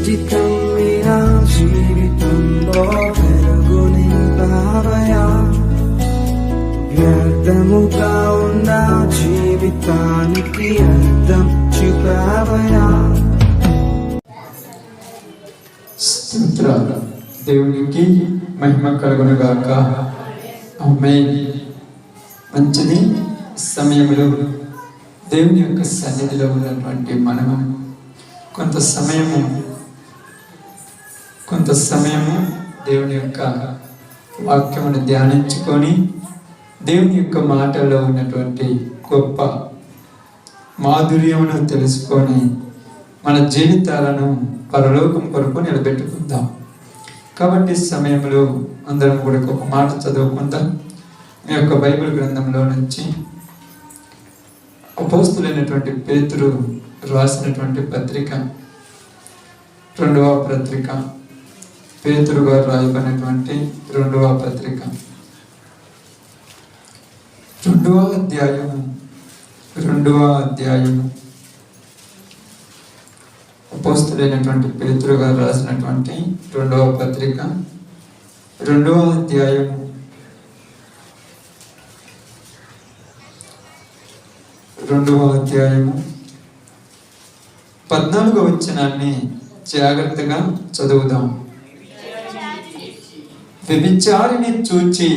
చిటికం మీరా జీవితంలో వెలుగు నింపావయా. వ్యర్థముగా ఉన్న జీవితానికి అర్థం చూపావయా. స్తోత్రాలు. దేవునికి మహిమ కలుగునుగాక. ఆమేన్. మంచిది. సమయంలో దేవుని యొక్క సన్నిధిలో ఉన్నటువంటి మనము కొంత సమయము దేవుని యొక్క వాక్యమును ధ్యానించుకొని దేవుని యొక్క మాటల్లో ఉన్నటువంటి గొప్ప మాధుర్యమును తెలుసుకొని మన జీవితాలను పరలోకం కొరకు నిలబెట్టుకుందాం. కాబట్టి సమయంలో అందరం కూడా ఒక మాట చదువుకుందాం. మీ యొక్క బైబిల్ గ్రంథంలో నుంచి అపోస్తులైనటువంటి పేతురు రాసినటువంటి పత్రిక, 2వ పత్రిక, పేతురు గారు రాయబడినటువంటి 2వ పత్రిక, 2వ అధ్యాయము అపోస్తులైనటువంటి పేతురు గారు రాసినటువంటి 2వ పత్రిక, 2వ అధ్యాయము 14వ వచనాన్ని జాగ్రత్తగా చదువుదాం. వ్యభిచారిని చూచి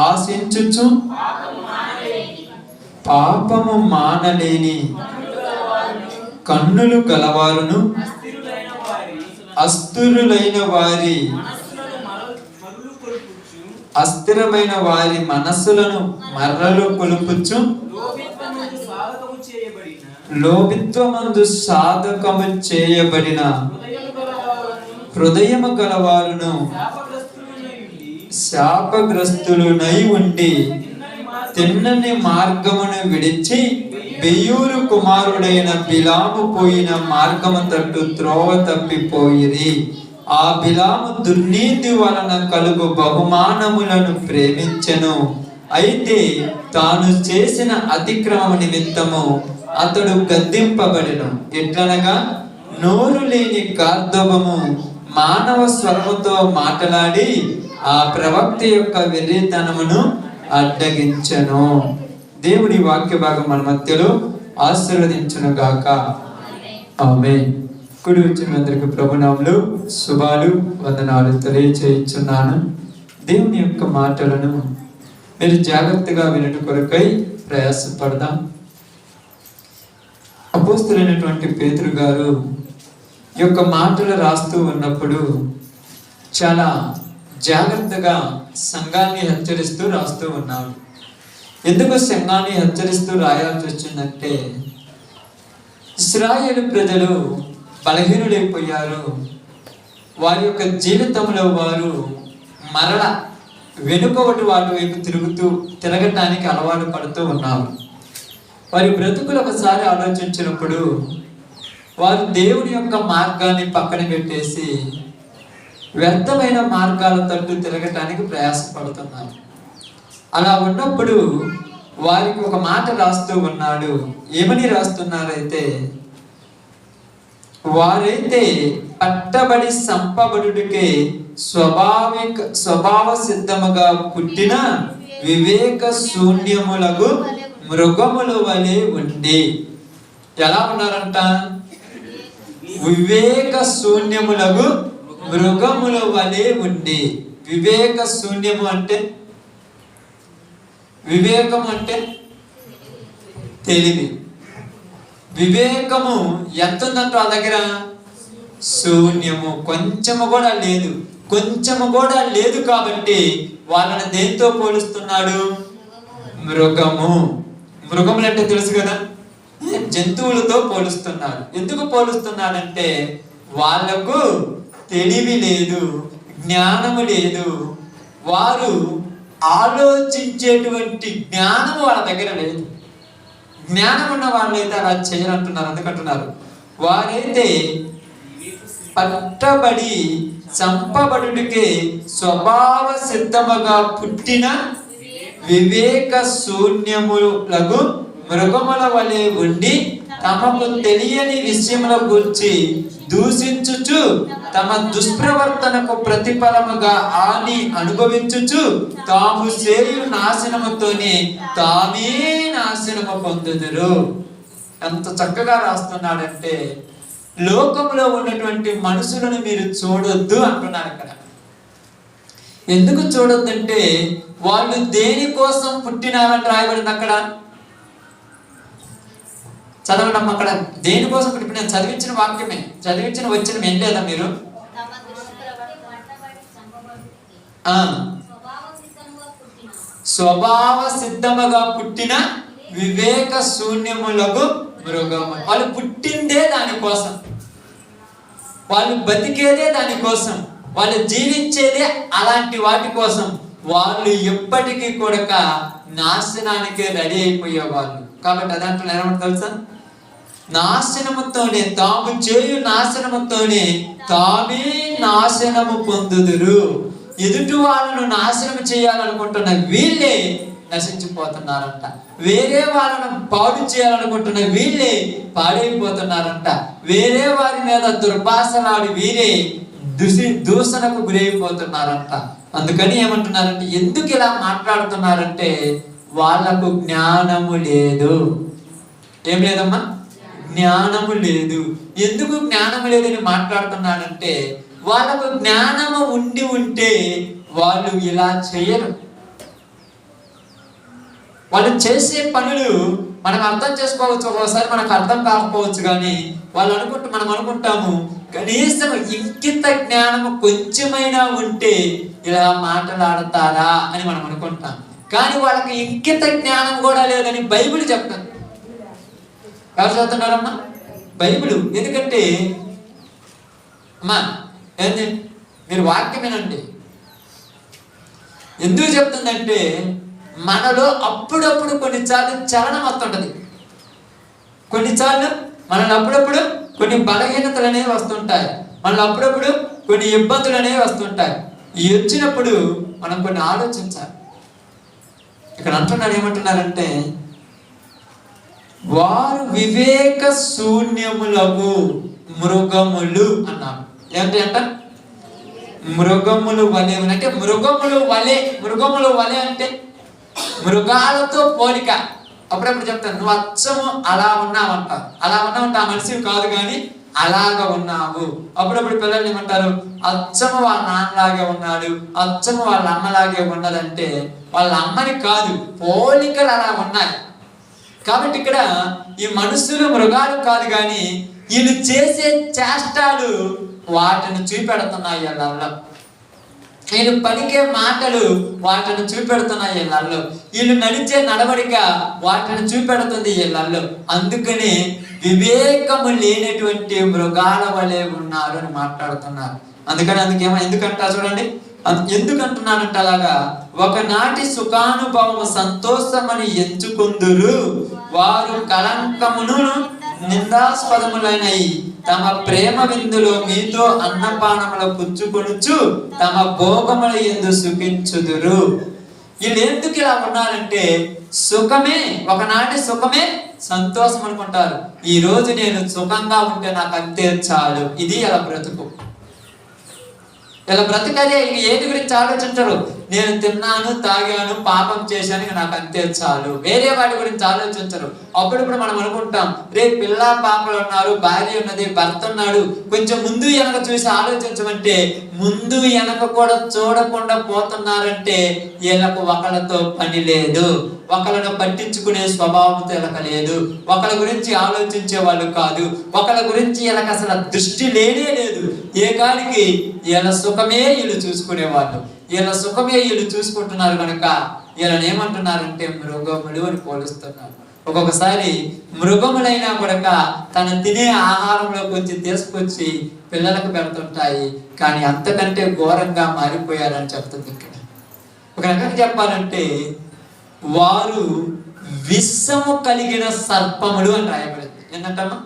ఆశించుచు పాపము మానలేని కన్నులు గలవారును అస్థిరులైన వారి అస్థిరమైన వారి మనస్సులను మర్రలు కొలుపుచు లోభిత్వమందు సాధకము చేయబడిన హృదయము గలవారును శాపగ్రస్తులునై ఉండి తిన్నని మార్గమును విడిచి బెయూరు కుమారుడైన బిలాము పోయిన మార్గము తట్టు త్రోవ తప్పిపోయిరి. ఆ బిలాము దుర్నీతి వలన కలుగు బహుమానములను ప్రేమించెను. అయితే తాను చేసిన అతిక్రమము నిమిత్తము అతడు గద్దింపబడెను. ఎట్లనగా నోరు లేని గార్ధవము మానవ స్వరముతో మాట్లాడి ఆ ప్రవక్త యొక్క వెర్రితనమును అడ్డగించెను. దేవుని వాక్య భాగం మన మధ్యలో ఆశీర్వదించును గాక. ఆమేన్. కుడి వచ్చిన అందరికి ప్రభునామములు శుభాలు వందనాలు తెలియచేయుచున్నాను. దేవుని యొక్క మాటలను మీరు జాగ్రత్తగా వినుట కొరకై ప్రయాసపడదాం. అపోస్తులైనటువంటి పేతురు గారు ఈ యొక్క మాటలు రాస్తూ ఉన్నప్పుడు చాలా జాగ్రత్తగా సంఘాన్ని హెచ్చరిస్తూ రాస్తూ ఉన్నారు. ఎందుకు సంఘాన్ని హెచ్చరిస్తూ రాయాల్సి వచ్చిందంటే, ఇశ్రాయేలు ప్రజలు బలహీనులైపోయారు. వారి యొక్క జీవితంలో వారు మరల వెనుకటి వాళ్ళ వైపు తిరగటానికి అలవాటు పడుతూ ఉన్నారు. వారి బ్రతుకులు ఒకసారి ఆలోచించినప్పుడు వారు దేవుని యొక్క మార్గాన్ని పక్కన పెట్టేసి వ్యర్థమైన మార్గాల తట్టు తిరగటానికి ప్రయాసపడుతున్నారు. అలా ఉన్నప్పుడు వారికి ఒక మాట రాస్తూ ఉన్నాడు. ఏమని రాస్తున్నారైతే, వారైతే పట్టబడి సంపబడుటకే స్వభావ సిద్ధముగా పుట్టిన వివేక శూన్యములకు మృగముల వలె ఉండి. ఎలా ఉన్నారంట? వివేక శూన్యములకు మృగముల వలె ఉండి. వివేక శూన్యము అంటే, వివేకం అంటే తెలివి. వివేకము ఎంత ఉందంటో ఆ దగ్గర శూన్యము, కొంచెము కూడా లేదు కాబట్టి వాళ్ళని దేంతో పోలుస్తున్నాడు? మృగములు అంటే తెలుసు కదా, జంతువులతో పోలుస్తున్నాడు. ఎందుకు పోలుస్తున్నాడంటే వాళ్లకు తెలివి లేదు, జ్ఞానము లేదు. వారు ఆలోచించేటువంటి జ్ఞానము వాళ్ళ దగ్గర లేదు. జ్ఞానం ఉన్న వాళ్ళైతే అలా చేయాలంటున్నారు. అందుకంటున్నారు, వారైతే పట్టబడి చంపబడుటకే స్వభావ సిద్ధముగా పుట్టిన వివేక శూన్యములకు మృగముల వలె ఉండి తమకు తెలియని విషయముల గురించి దూషించుచు తమ దుష్ప్రవర్తనకు ప్రతిఫలముగా హాని అనుభవించుచు తాము చేయు నాశనముతోనే తామే నాశనము పొందుదురు. ఎంత చక్కగా రాస్తున్నాడంటే, లోకంలో ఉన్నటువంటి మనుషులను మీరు చూడొద్దు అంటున్నారు ఇక్కడ. ఎందుకు చూడొద్దంటే, వాళ్ళు దేనికోసం పుట్టినారంటే రాయబడింది అక్కడ. చదవడం అక్కడ దేనికోసం పుట్టి, నేను చదివించిన వాక్యమే, చదివించిన వచ్చిన ఏం లేదా మీరు? స్వభావ సిద్ధముగా పుట్టిన వివేక శూన్యములకు మృగము. వాళ్ళు పుట్టిందే దానికోసం, వాళ్ళు బతికేదే దానికోసం, వాళ్ళు జీవించేదే అలాంటి వాటి కోసం. వాళ్ళు ఎప్పటికీ కూడా నాశనానికి రెడీ అయిపోయేవాళ్ళు. కాబట్టి అదంటే ఏమంటారు తెలుసా? నాశనముతోనే, తాము చేయు నాశనముతోనే తామే నాశనము పొందుదురు. ఎదుటి వాళ్ళను నాశనం చేయాలనుకుంటున్న వీళ్ళే నశించిపోతున్నారంట. వేరే వాళ్ళను పాడు చేయాలనుకుంటున్న వీళ్ళే పాడైపోతున్నారంట. వేరే వారి మీద దుర్భాషలాడి వీరే దూషణకు గురైపోతున్నారంట. అందుకని ఏమంటున్నారంటే, ఎందుకు ఇలా మాట్లాడుతున్నారంటే వాళ్ళకు జ్ఞానము లేదు. ఏం లేదమ్మా? జ్ఞానము లేదు. ఎందుకు జ్ఞానము లేదని మాట్లాడుతున్నాడంటే, వాళ్ళకు జ్ఞానము ఉండి ఉంటే వాళ్ళు ఇలా చేయరు. వాళ్ళు చేసే పనులు మనం అర్థం చేసుకోవచ్చు, ఒకసారి మనకు అర్థం కాకపోవచ్చు. కానీ మనం అనుకుంటాము కనీసం ఇంకిత జ్ఞానము కొంచెమైనా ఉంటే ఇలా మాట్లాడతారా అని మనం అనుకుంటాం. కానీ వాళ్ళకి ఇంకిత జ్ఞానం కూడా లేదని బైబిల్ చెప్తాను. ఎవరు చదువుతున్నారమ్మా? బైబిల్. ఎందుకంటే అమ్మా ఏంటి, మీరు వాక్యం వినండి. ఎందుకు చెప్తుందంటే, మనలో అప్పుడప్పుడు కొన్నిసార్లు చలనం వస్తుంటది. కొన్నిసార్లు మనలో అప్పుడప్పుడు కొన్ని బలహీనతలు అనేవి వస్తుంటాయి. మనలో అప్పుడప్పుడు కొన్ని ఇబ్బందులు అనేవి వస్తుంటాయి. ఇవి వచ్చినప్పుడు మనం కొన్ని ఆలోచించాలి. ఇక్కడ అంటున్నారు, ఏమంటున్నారంటే, వారు వివేక శూన్యములకు మృగములు అన్నారు. ఏంటి అంట? మృగములు వలె. అంటే మృగములు వలె అంటే మృగాలతో పోలిక. అప్పుడప్పుడు చెప్తాను, నువ్వు అచ్చము అలా ఉన్నావంట. అలా ఉన్నావంట, ఆ మనిషివి కాదు కానీ అలాగా ఉన్నావు. అప్పుడప్పుడు పిల్లలు ఏమంటారు, అచ్చము వాళ్ళ నాన్నలాగే ఉన్నాడు, అచ్చము వాళ్ళ అమ్మలాగే ఉన్నదంటే వాళ్ళ అమ్మని కాదు, పోలికలు అలా ఉన్నాయి. కాబట్టి ఇక్కడ ఈ మనుషులు మృగాలు కాదు, కానీ వీళ్ళు చేసే చేష్టాలు వాటిని చూపెడుతున్నాయి వాళ్ళల్లో. వీళ్ళు పలికే మాటలు వాటిని చూపెడుతున్నాయి వీళ్ళల్లో. వీళ్ళు నడిచే నడవడిక వాటిని చూపెడుతుంది వీళ్ళల్లో. అందుకని వివేకము లేనటువంటి మృగాల వలె ఉన్నారు అని మాట్లాడుతున్నారు. ఎందుకంటా చూడండి, ఎందుకంటున్నానంటే అలాగా, ఒకనాటి సుఖానుభవము సంతోషమని ఎంచుకుందురు, వారు కలంకమును నిందాస్పదములైనయి తమ ప్రేమ విందులో మీతో అన్నపానముల పుచ్చుకొనుచు తమ భోగముల యందు సుఖించుదురు. వీళ్ళు ఎందుకు ఇలా ఉన్నారంటే, సుఖమే, ఒకనాటి సుఖమే సంతోషం అనుకుంటారు. ఈ రోజు నేను సుఖంగా ఉంటే నాకు అంతే చాలు. ఇది ఇలా బ్రతుకు. ఇలా బ్రతకదే. ఏది గురించి ఆలోచించరు. నేను తిన్నాను, తాగాను, పాపం చేశాను, నాకు అంతే చాలు. వేరే వాటి గురించి ఆలోచించరు. అప్పుడప్పుడు మనం అనుకుంటాం, రేపు పిల్ల పాపలు ఉన్నారు, భార్య ఉన్నది, భర్త ఉన్నాడు, కొంచెం ముందు వెనక చూసి ఆలోచించమంటే ముందు వెనక కూడా చూడకుండా పోతున్నారంటే వీళ్ళకు ఒకళ్ళతో పని లేదు, ఒకళ్ళను పట్టించుకునే స్వభావంతో వీళ్ళకి లేదు, ఒకళ్ళ గురించి ఆలోచించే వాళ్ళు కాదు, ఒకళ్ళ గురించి వీళ్ళకి అసలు దృష్టి లేనే లేదు. ఏ కాడికి వీళ్ళ సుఖమే వీళ్ళు చూసుకునేవాళ్ళు, వీళ్ళ సుఖమే వీళ్ళు చూసుకుంటున్నారు. కనుక వీళ్ళని ఏమంటున్నారంటే మృగములు అని పోలుస్తున్నారు. ఒక్కొక్కసారి మృగములైనా కూడా తన తినే ఆహారంలో కొంచెం తీసుకొచ్చి పిల్లలకు పెడుతుంటాయి, కానీ అంతకంటే ఘోరంగా మారిపోయారని చెప్తుంది ఇక్కడ. ఒక రకంగా చెప్పాలంటే వారు విషము కలిగిన సర్పములు అని రాయబడింది. ఏంటంటమ్మా?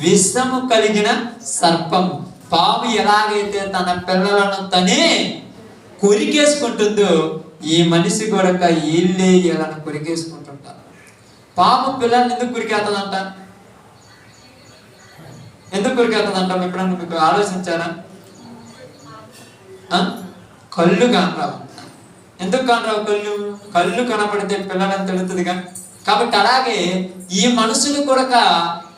విషము కలిగిన సర్పము. పాము ఎలాగైతే తన పిల్లలను తనే కొరికేసుకుంటుందో ఈ మనిషి కూడా వీళ్ళే ఇలా కొరికేసుకుంటుంటారు. పాము పిల్లల్ని ఎందుకు కొరికేస్తుందంట? ఎందుకు కొరికేస్తుంది అంటాం? ఎప్పుడన్నా మీకు ఆలోచించారా? కళ్ళు కానరావు. ఎందుకు కానరావు? కళ్ళు కనపడితే పిల్లలని తెలుస్తుందిగా. కాబట్టి అలాగే ఈ మనుషులు కూడా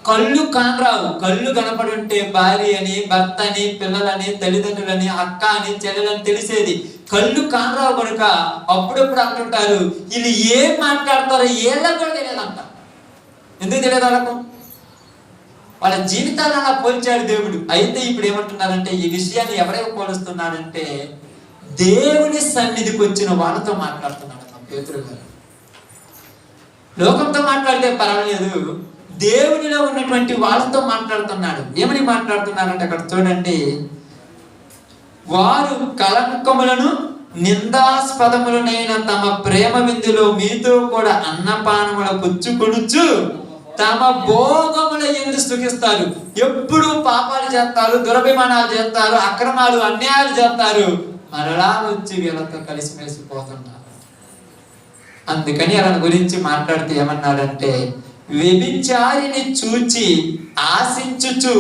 కళ్ళు కానరావు. కళ్ళు కనపడి ఉంటే భార్య అని, భర్త అని, పిల్లలని, తల్లిదండ్రులని, అక్క అని, చెల్లెలని తెలిసేది. కళ్ళు కానరావు కనుక అప్పుడప్పుడు అంటుంటారు, వీళ్ళు ఏం మాట్లాడతారో ఏళ్ళకు కూడా తెలియదంట. ఎందుకు తెలియదు వాళ్ళకు? వాళ్ళ జీవితాలను అలా పోల్చాడు దేవుడు. అయితే ఇప్పుడు ఏమంటున్నారంటే, ఈ విషయాన్ని ఎవరైనా పోలుస్తున్నారంటే దేవుని సన్నిధికి వచ్చిన వాళ్ళతో మాట్లాడుతున్నాడు పేతురు గారు. లోకంతో మాట్లాడితే పర్వాలేదు, దేవునిలో ఉన్నటువంటి వాళ్ళతో మాట్లాడుతున్నాడు. ఏమని మాట్లాడుతున్నారంటే అక్కడ చూడండి, వారు కలంకములను నిందాస్పదములనైన తమ ప్రేమ విందులో మీతో కూడా అన్నపానముల పుచ్చుకొనుచు తమ భోగముల యందు సుఖిస్తారు. ఎప్పుడు పాపాలు చేస్తారు, దురభిమానాలు చేస్తారు, అక్రమాలు అన్యాయాలు చేస్తారు, మరలా వచ్చి వీళ్ళతో కలిసిమెలిసిపోతున్నారు. అందుకని అలా గురించి మాట్లాడితే ఏమన్నాడంటే, వ్యభిచారిని చూచి ఆశించుచు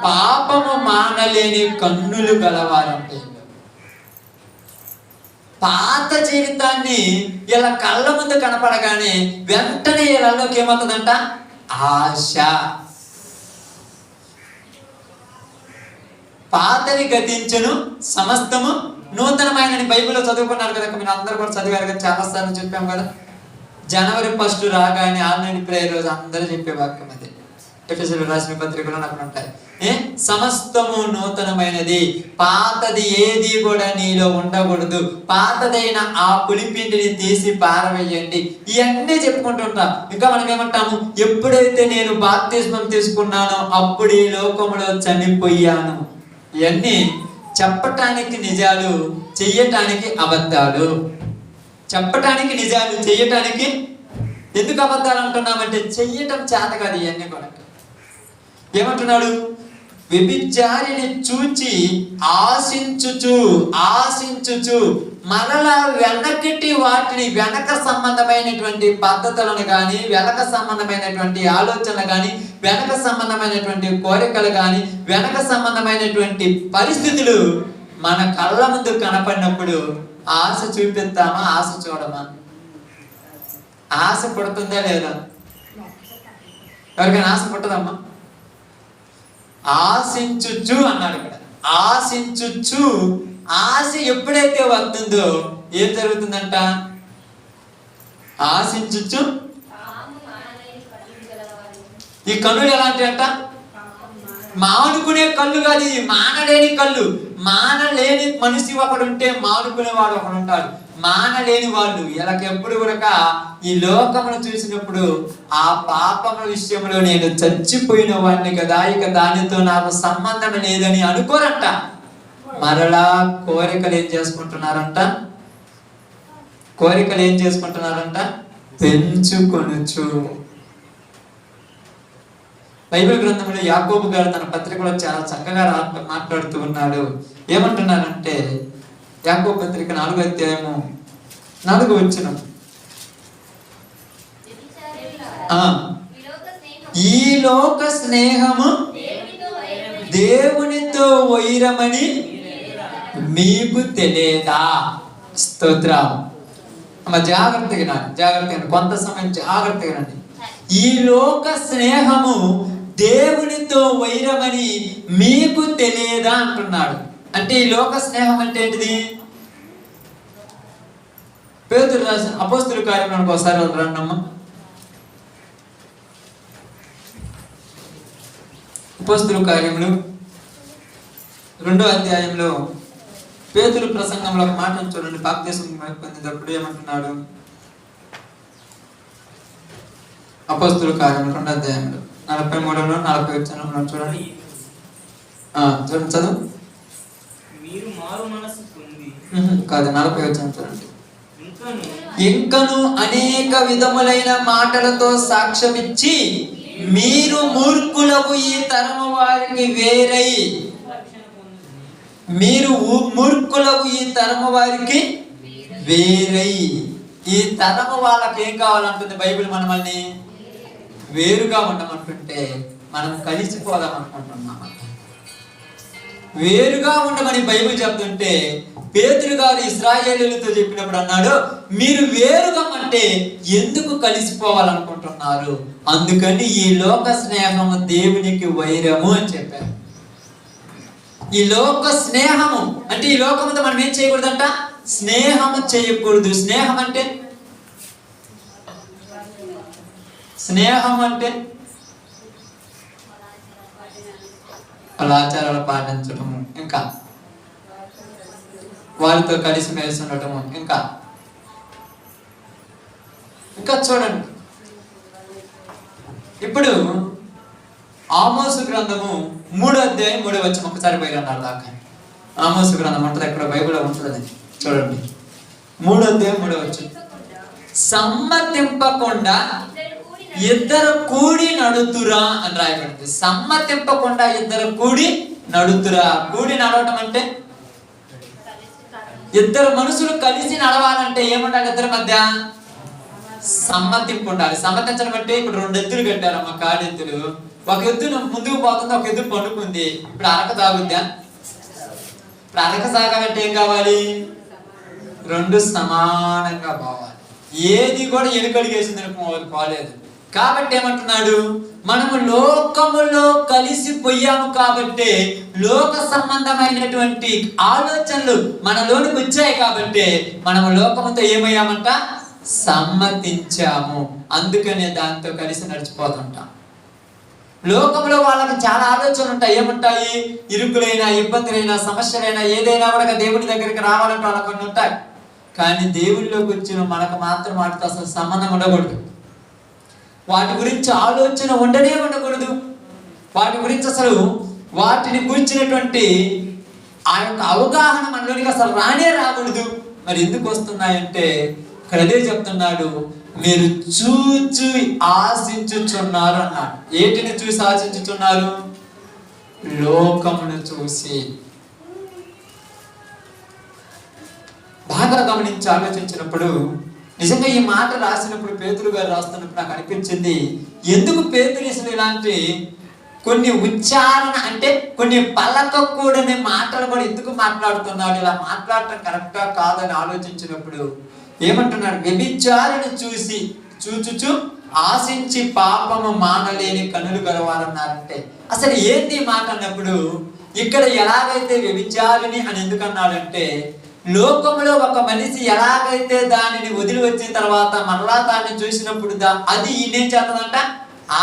పాపము మానలేని కన్నులు గలవారంటే. పాత జీవితాన్ని ఇలా కళ్ళ ముందు కనపడగానే వెంటనే ఇళ్ళలోకి ఏమవుతుందంట? ఆశ. పాతని గతించును సమస్తము నూతనమైన బైబిల్లో చదువుకున్నారు కదా, మీరు అందరూ కూడా చదివారు కదా, చాలా సార్లు చెప్పాం కదా. జనవరి 1 రాగానే ఆల్రెడీ ప్రేయర్ రోజు అందరూ చెప్పే వాక్యం అది. ఎఫెసీయులకు రాసిన పత్రికలో అక్కడ ఉంటాయి, సమస్తము నూతనమైనది, పాతది ఏది కూడా నీలో ఉండకూడదు, పాతదైన ఆ పులిపిండిని తీసి పారవేయండి. ఇవన్నీ చెప్పుకుంటుంటాం. ఇంకా మనం ఏమంటాము? ఎప్పుడైతే నేను బాప్తిస్మం తీసుకున్నానో అప్పుడు ఈ లోకంలో చనిపోయాను. ఇవన్నీ చెప్పటానికి నిజాలు, చెయ్యటానికి అబద్ధాలు. చెప్పటానికి నిజాలు, చెయ్యటానికి ఎందుకు అబద్ధాలు అంటున్నామంటే చెయ్యటం చేత కాదు. ఇవన్నీ కూడా ఏమంటున్నాడు? వ్యభిచారిని చూచి ఆశించుచు మరలా వెనకటి వాటిని, వెనక సంబంధమైనటువంటి పద్ధతులను కానీ, వెనక సంబంధమైనటువంటి ఆలోచనలు కానీ, వెనక సంబంధమైనటువంటి కోరికలు కానీ, వెనక సంబంధమైనటువంటి పరిస్థితులు మన కళ్ళ ముందు కనపడినప్పుడు ఆశ చూపిస్తామా, ఆశ చూడమా? ఆశ పుడుతుందా లేదా? ఎవరికైనా ఆశ పుట్టదమ్మా? ఆశించుచు అన్నాడు ఇక్కడ. ఆశించుచు, ఆశ ఎప్పుడైతే వస్తుందో ఏం జరుగుతుందంట? ఆశించుచు. ఈ కన్నులు ఎలాంటి అంట? మానుకునే కళ్ళు కాదు, ఇది మానలేని కళ్ళు. మానలేని మనిషి ఒకడు ఉంటే మానుకునేవాడు ఒకడు ఉంటాడు. మానలేని వాళ్ళు వీళ్ళకి ఎప్పుడు కూడా ఈ లోకమును చూసినప్పుడు ఆ పాపముల విషయంలో నేను చచ్చిపోయిన వాడిని కదా, ఇక దానితో నాకు సంబంధం లేదని అనుకోరంట. మరలా కోరికలు ఏం చేసుకుంటున్నారంట? పెంచుకొనుచు. బైబిల్ గ్రంథంలో యాకోబు గారు తన పత్రికలో చాలా చక్కగా మాట్లాడుతూ ఉన్నాడు. ఏమంటున్నారంటే, యాకోబు పత్రిక 4వ అధ్యాయము 4వ వచనం, ఈ లోక స్నేహము దేవునితో వైరమని మీకు తెలియదా? స్తోత్రం. జాగ్రత్తగా కొంత సమయం జాగ్రత్తగా. ఈ లోక స్నేహము దేవునితో వైరమని మీకు తెలియదా అంటున్నాడు. అంటే ఈ లోక స్నేహం అంటే ఏంటిది? పేతురు రాసిన అపోస్తలుల కార్యములకు ఒకసారి రండమ్మా. అపోస్తలుల కార్యములు 2వ అధ్యాయంలో పేతురు ప్రసంగంలో ఒక మాట చూడండి. బాప్తిస్మం పొందేటప్పుడు ఏమంటున్నాడు? అపోస్తలుల కార్యములు 2వ అధ్యాయంలో 43లో 40 వచనంలో చూడండి. చదువు. కాదు, 40 వచనం చూడండి. ఇంకను అనేక విధములైన మాటలతో సాక్ష్యమిచ్చి మీరు మూర్ఖులకు ఈ తరము వారికి వేరై, ఈ తరము వాళ్ళకి ఏం కావాలంటుంది బైబిల్? మనల్ని వేరుగా ఉండమంటుంటే మనం కలిసిపోదాం అనుకుంటున్నాం. వేరుగా ఉండమని బైబిల్ చెప్తుంటే పేతురు గారు ఇశ్రాయేలీయులతో చెప్పినప్పుడు అన్నాడు, మీరు వేరుగా అంటే ఎందుకు కలిసిపోవాలనుకుంటున్నారు? అందుకని ఈ లోక స్నేహము దేవునికి వైరము అని చెప్పారు. ఈ లోక స్నేహము అంటే ఈ లోకముతో మనం ఏం చేయకూడదంట? స్నేహము చేయకూడదు. స్నేహం అంటే వాళ్ళ ఆచారాలు పాటించడము, ఇంకా వారితో కలిసి మెలిసి ఉండటము, ఇంకా చూడండి. ఇప్పుడు ఆమోసు గ్రంథము 3వ అధ్యాయం 3వ వచనం ఒకసారి పైగా అన్నారు దాకా. ఆమోసు గ్రంథం ఉంటుంది, ఎక్కడ బైబిల్లో ఉంటుంది చూడండి. 3వ అధ్యాయం 3వ వచనం. సమ్మతింపకుండా ఇద్దరు కూడి నడుతురా అని రాయబడింది. సమ్మతింపకుండా ఇద్దరు కూడి నడుతురా. కూడి నడవటం అంటే ఇద్దరు మనుషులు కలిసి నడవాలంటే ఏముండాలి? ఇద్దరి మధ్య సమ్మతింపు ఉండాలి. సమ్మతించడం అంటే ఇప్పుడు 2 ఎద్దులు కట్టారమ్మ, కాడెద్దులు. ఒక ఎద్దు ముందుకు పోతుంది, ఒక ఎద్దు పండుకుంది. ఇప్పుడు అరక సాగుద్దా? ఇప్పుడు అరక సాగాలంటే ఏం కావాలి? 2 సమానంగా పోవాలి. ఏది కూడా ఎనుకడిగేసింది పోలేదు. కాబట్టి ఏమంటున్నాడు? మనము లోకములో కలిసిపోయాము కాబట్టి, లోక సంబంధమైనటువంటి ఆలోచనలు మనలోనికి వచ్చాయి కాబట్టి మనము లోకముతో ఏమయ్యామంట? సమ్మతించాము. అందుకనే దాంతో కలిసి నడిచిపోతుంటాం. లోకంలో వాళ్ళకి చాలా ఆలోచనలు ఉంటాయి. ఏముంటాయి? ఇరుకులైనా, ఇబ్బందులైనా, సమస్యలైనా, ఏదైనా కూడా దేవుని దగ్గరికి రావాలంటే వాళ్ళకి ఉంటాయి. కానీ దేవుళ్ళలోకి వచ్చిన మనకు మాత్రం వాటితో అసలు సంబంధం ఉండకూడదు. వాటి గురించి ఆలోచన ఉండకూడదు. వాటి గురించి అసలు వాటిని గురించినటువంటి ఆ యొక్క అవగాహన మనలోనికి అసలు రాకూడదు. మరి ఎందుకు వస్తున్నాయంటే ఇక్కడ అదే చెప్తున్నాడు, మీరు చూచి ఆశించుచున్నారు అన్నాడు. ఏటిని చూసి ఆశించుచున్నారు? లోకమును చూసి. బాగా గమనించి ఆలోచించినప్పుడు నిజంగా ఈ మాట రాసినప్పుడు, పేతురు గారు రాస్తున్నప్పుడు నాకు అనిపించింది, ఎందుకు పేతురు అసలు ఇలాంటి కొన్ని ఉచ్చారణ అంటే కొన్ని పలకకూడని మాటలు కూడా ఎందుకు మాట్లాడుతున్నాడు? ఇలా మాట్లాడటం కరెక్టా కాదని ఆలోచించినప్పుడు ఏమంటున్నాడు? వ్యభిచారిని చూచుచు ఆశించి పాపము మానలేని కనులు గలవారన్నారంటే అసలు ఏంటి మాట అన్నప్పుడు, ఇక్కడ ఎలాగైతే వ్యభిచారిని అని ఎందుకు అన్నాడంటే, లోకంలో ఒక మనిషి ఎలాగైతే దానిని వదిలి వచ్చిన తర్వాత మరలా దాన్ని చూసినప్పుడు అది ఈయనేం చేస్తుందంట?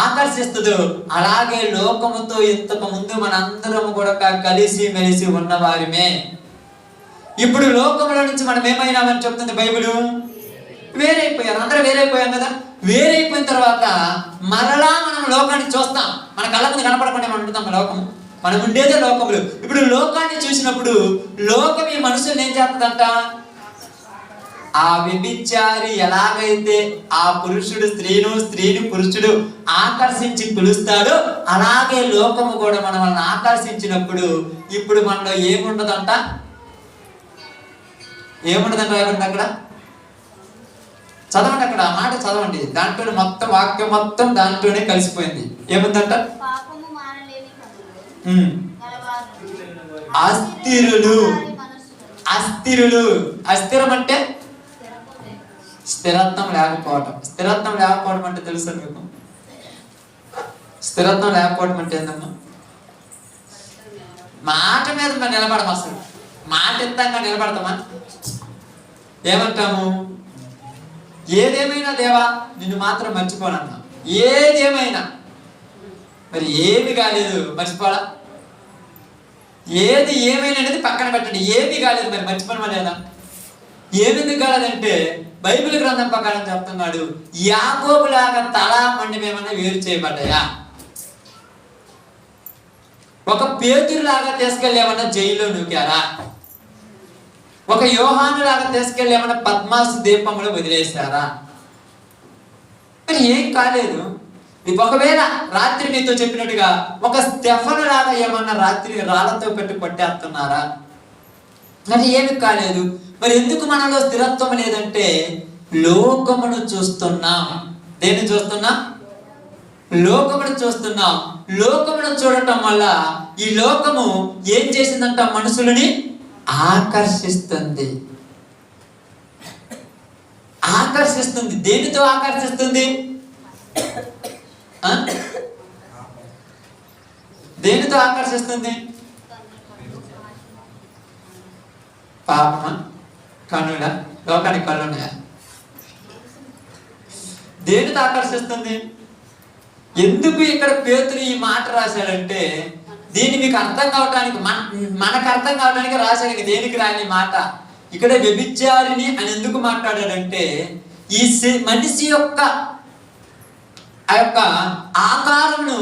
ఆకర్షిస్తుందో, అలాగే లోకముతో ఇంతకు ముందు మనందరం కూడా కలిసి మెలిసి ఉన్నవారిమే. ఇప్పుడు లోకంలో నుంచి మనం ఏమైనామని చెప్తుంది బైబిల్? వేరైపోయారు. అందరూ వేరైపోయాం కదా. వేరైపోయిన తర్వాత మరలా మనం లోకాన్ని చూస్తాం. మన కళ్ళ ముందు కనపడకుండా మనం ఉంటాం. లోకం మనం ఉండేదే లోకములు. ఇప్పుడు లోకాన్ని చూసినప్పుడు లోకం ఈ మనుషుల్ని ఏం చేస్తుందంట? ఆ వ్యభిచారి ఎలాగైతే ఆ పురుషుడు స్త్రీని పురుషుడు ఆకర్షించి పిలుస్తాడో అలాగే లోకము కూడా మనల్ని ఆకర్షించినప్పుడు ఇప్పుడు మనలో ఏముండదంట? ఏముండదంట? అక్కడ చదవండి, అక్కడ ఆ మాట చదవండి. దాంట్లో మొత్తం వాక్యం మొత్తం దాంట్లోనే కలిసిపోయింది. ఏముందంట? అస్థిరులు. అస్థిరం అంటే స్థిరత్వం లేకపోవటం. స్థిరత్వం లేకపోవడం అంటే తెలుసా మీకు? స్థిరత్వం లేకపోవడం అంటే ఏందమ్మా? మాట మీద మనం నిలబడము. అసలు మాట ఎంతంగా నిలబడతామా? ఏమంటాము? ఏదేమైనా దేవా నిన్ను మాత్రం మర్చిపోనన్నా. ఏదేమైనా మరి ఏమి కాలేదు మర్చిపోడా? ఏది ఏమైనా అనేది పక్కన పెట్టండి. ఏమి కాలేదు మరి మర్చిపోవడం లేదా? ఏమెందుకు కాలేదంటే బైబిల్ గ్రంథం ప్రకారం చెప్తున్నాడు, యాకోబులాగా తలా మండమేమన్నా వేరు చేయబడ్డాయా? ఒక పేతురులాగా తీసుకెళ్ళి ఏమన్నా జైల్లో నూకారా? ఒక యోహాను లాగా తీసుకెళ్ళి ఏమన్నా పద్మాసు దీపంలో వదిలేశారా? మరి ఏం కాలేదు. ఒకవేళ రాత్రి నీతో చెప్పినట్టుగా ఒక స్టెఫను లాగా ఏమన్నా రాత్రి రాళ్లతో పెట్టి కొట్టేస్తున్నారా? మరి ఏమి కాలేదు. మరి ఎందుకు మనలో స్థిరత్వం లేదంటే లోకమును చూస్తున్నాం. దేన్ని చూస్తున్నాం? లోకమును చూస్తున్నాం. లోకమును చూడటం వల్ల ఈ లోకము ఏం చేసిందంట? మనుషులని ఆకర్షిస్తుంది. ఆకర్షిస్తుంది. దేనితో ఆకర్షిస్తుంది? దేనితో ఆకర్షిస్తుంది? పాపమా? కనుల? లోకానికి కళ్ళు ఉన్నాయా? దేనితో ఆకర్షిస్తుంది? ఎందుకు ఇక్కడ పేతురు ఈ మాట రాశాడంటే, దీన్ని మీకు అర్థం కావటానికి, మనకు అర్థం కావడానికి రాశాడు. దేనికి రాని మాట ఇక్కడ వ్యభిచారిని అని ఎందుకు మాట్లాడాడంటే, ఈ మనిషి యొక్క ఆ యొక్క ఆకారమును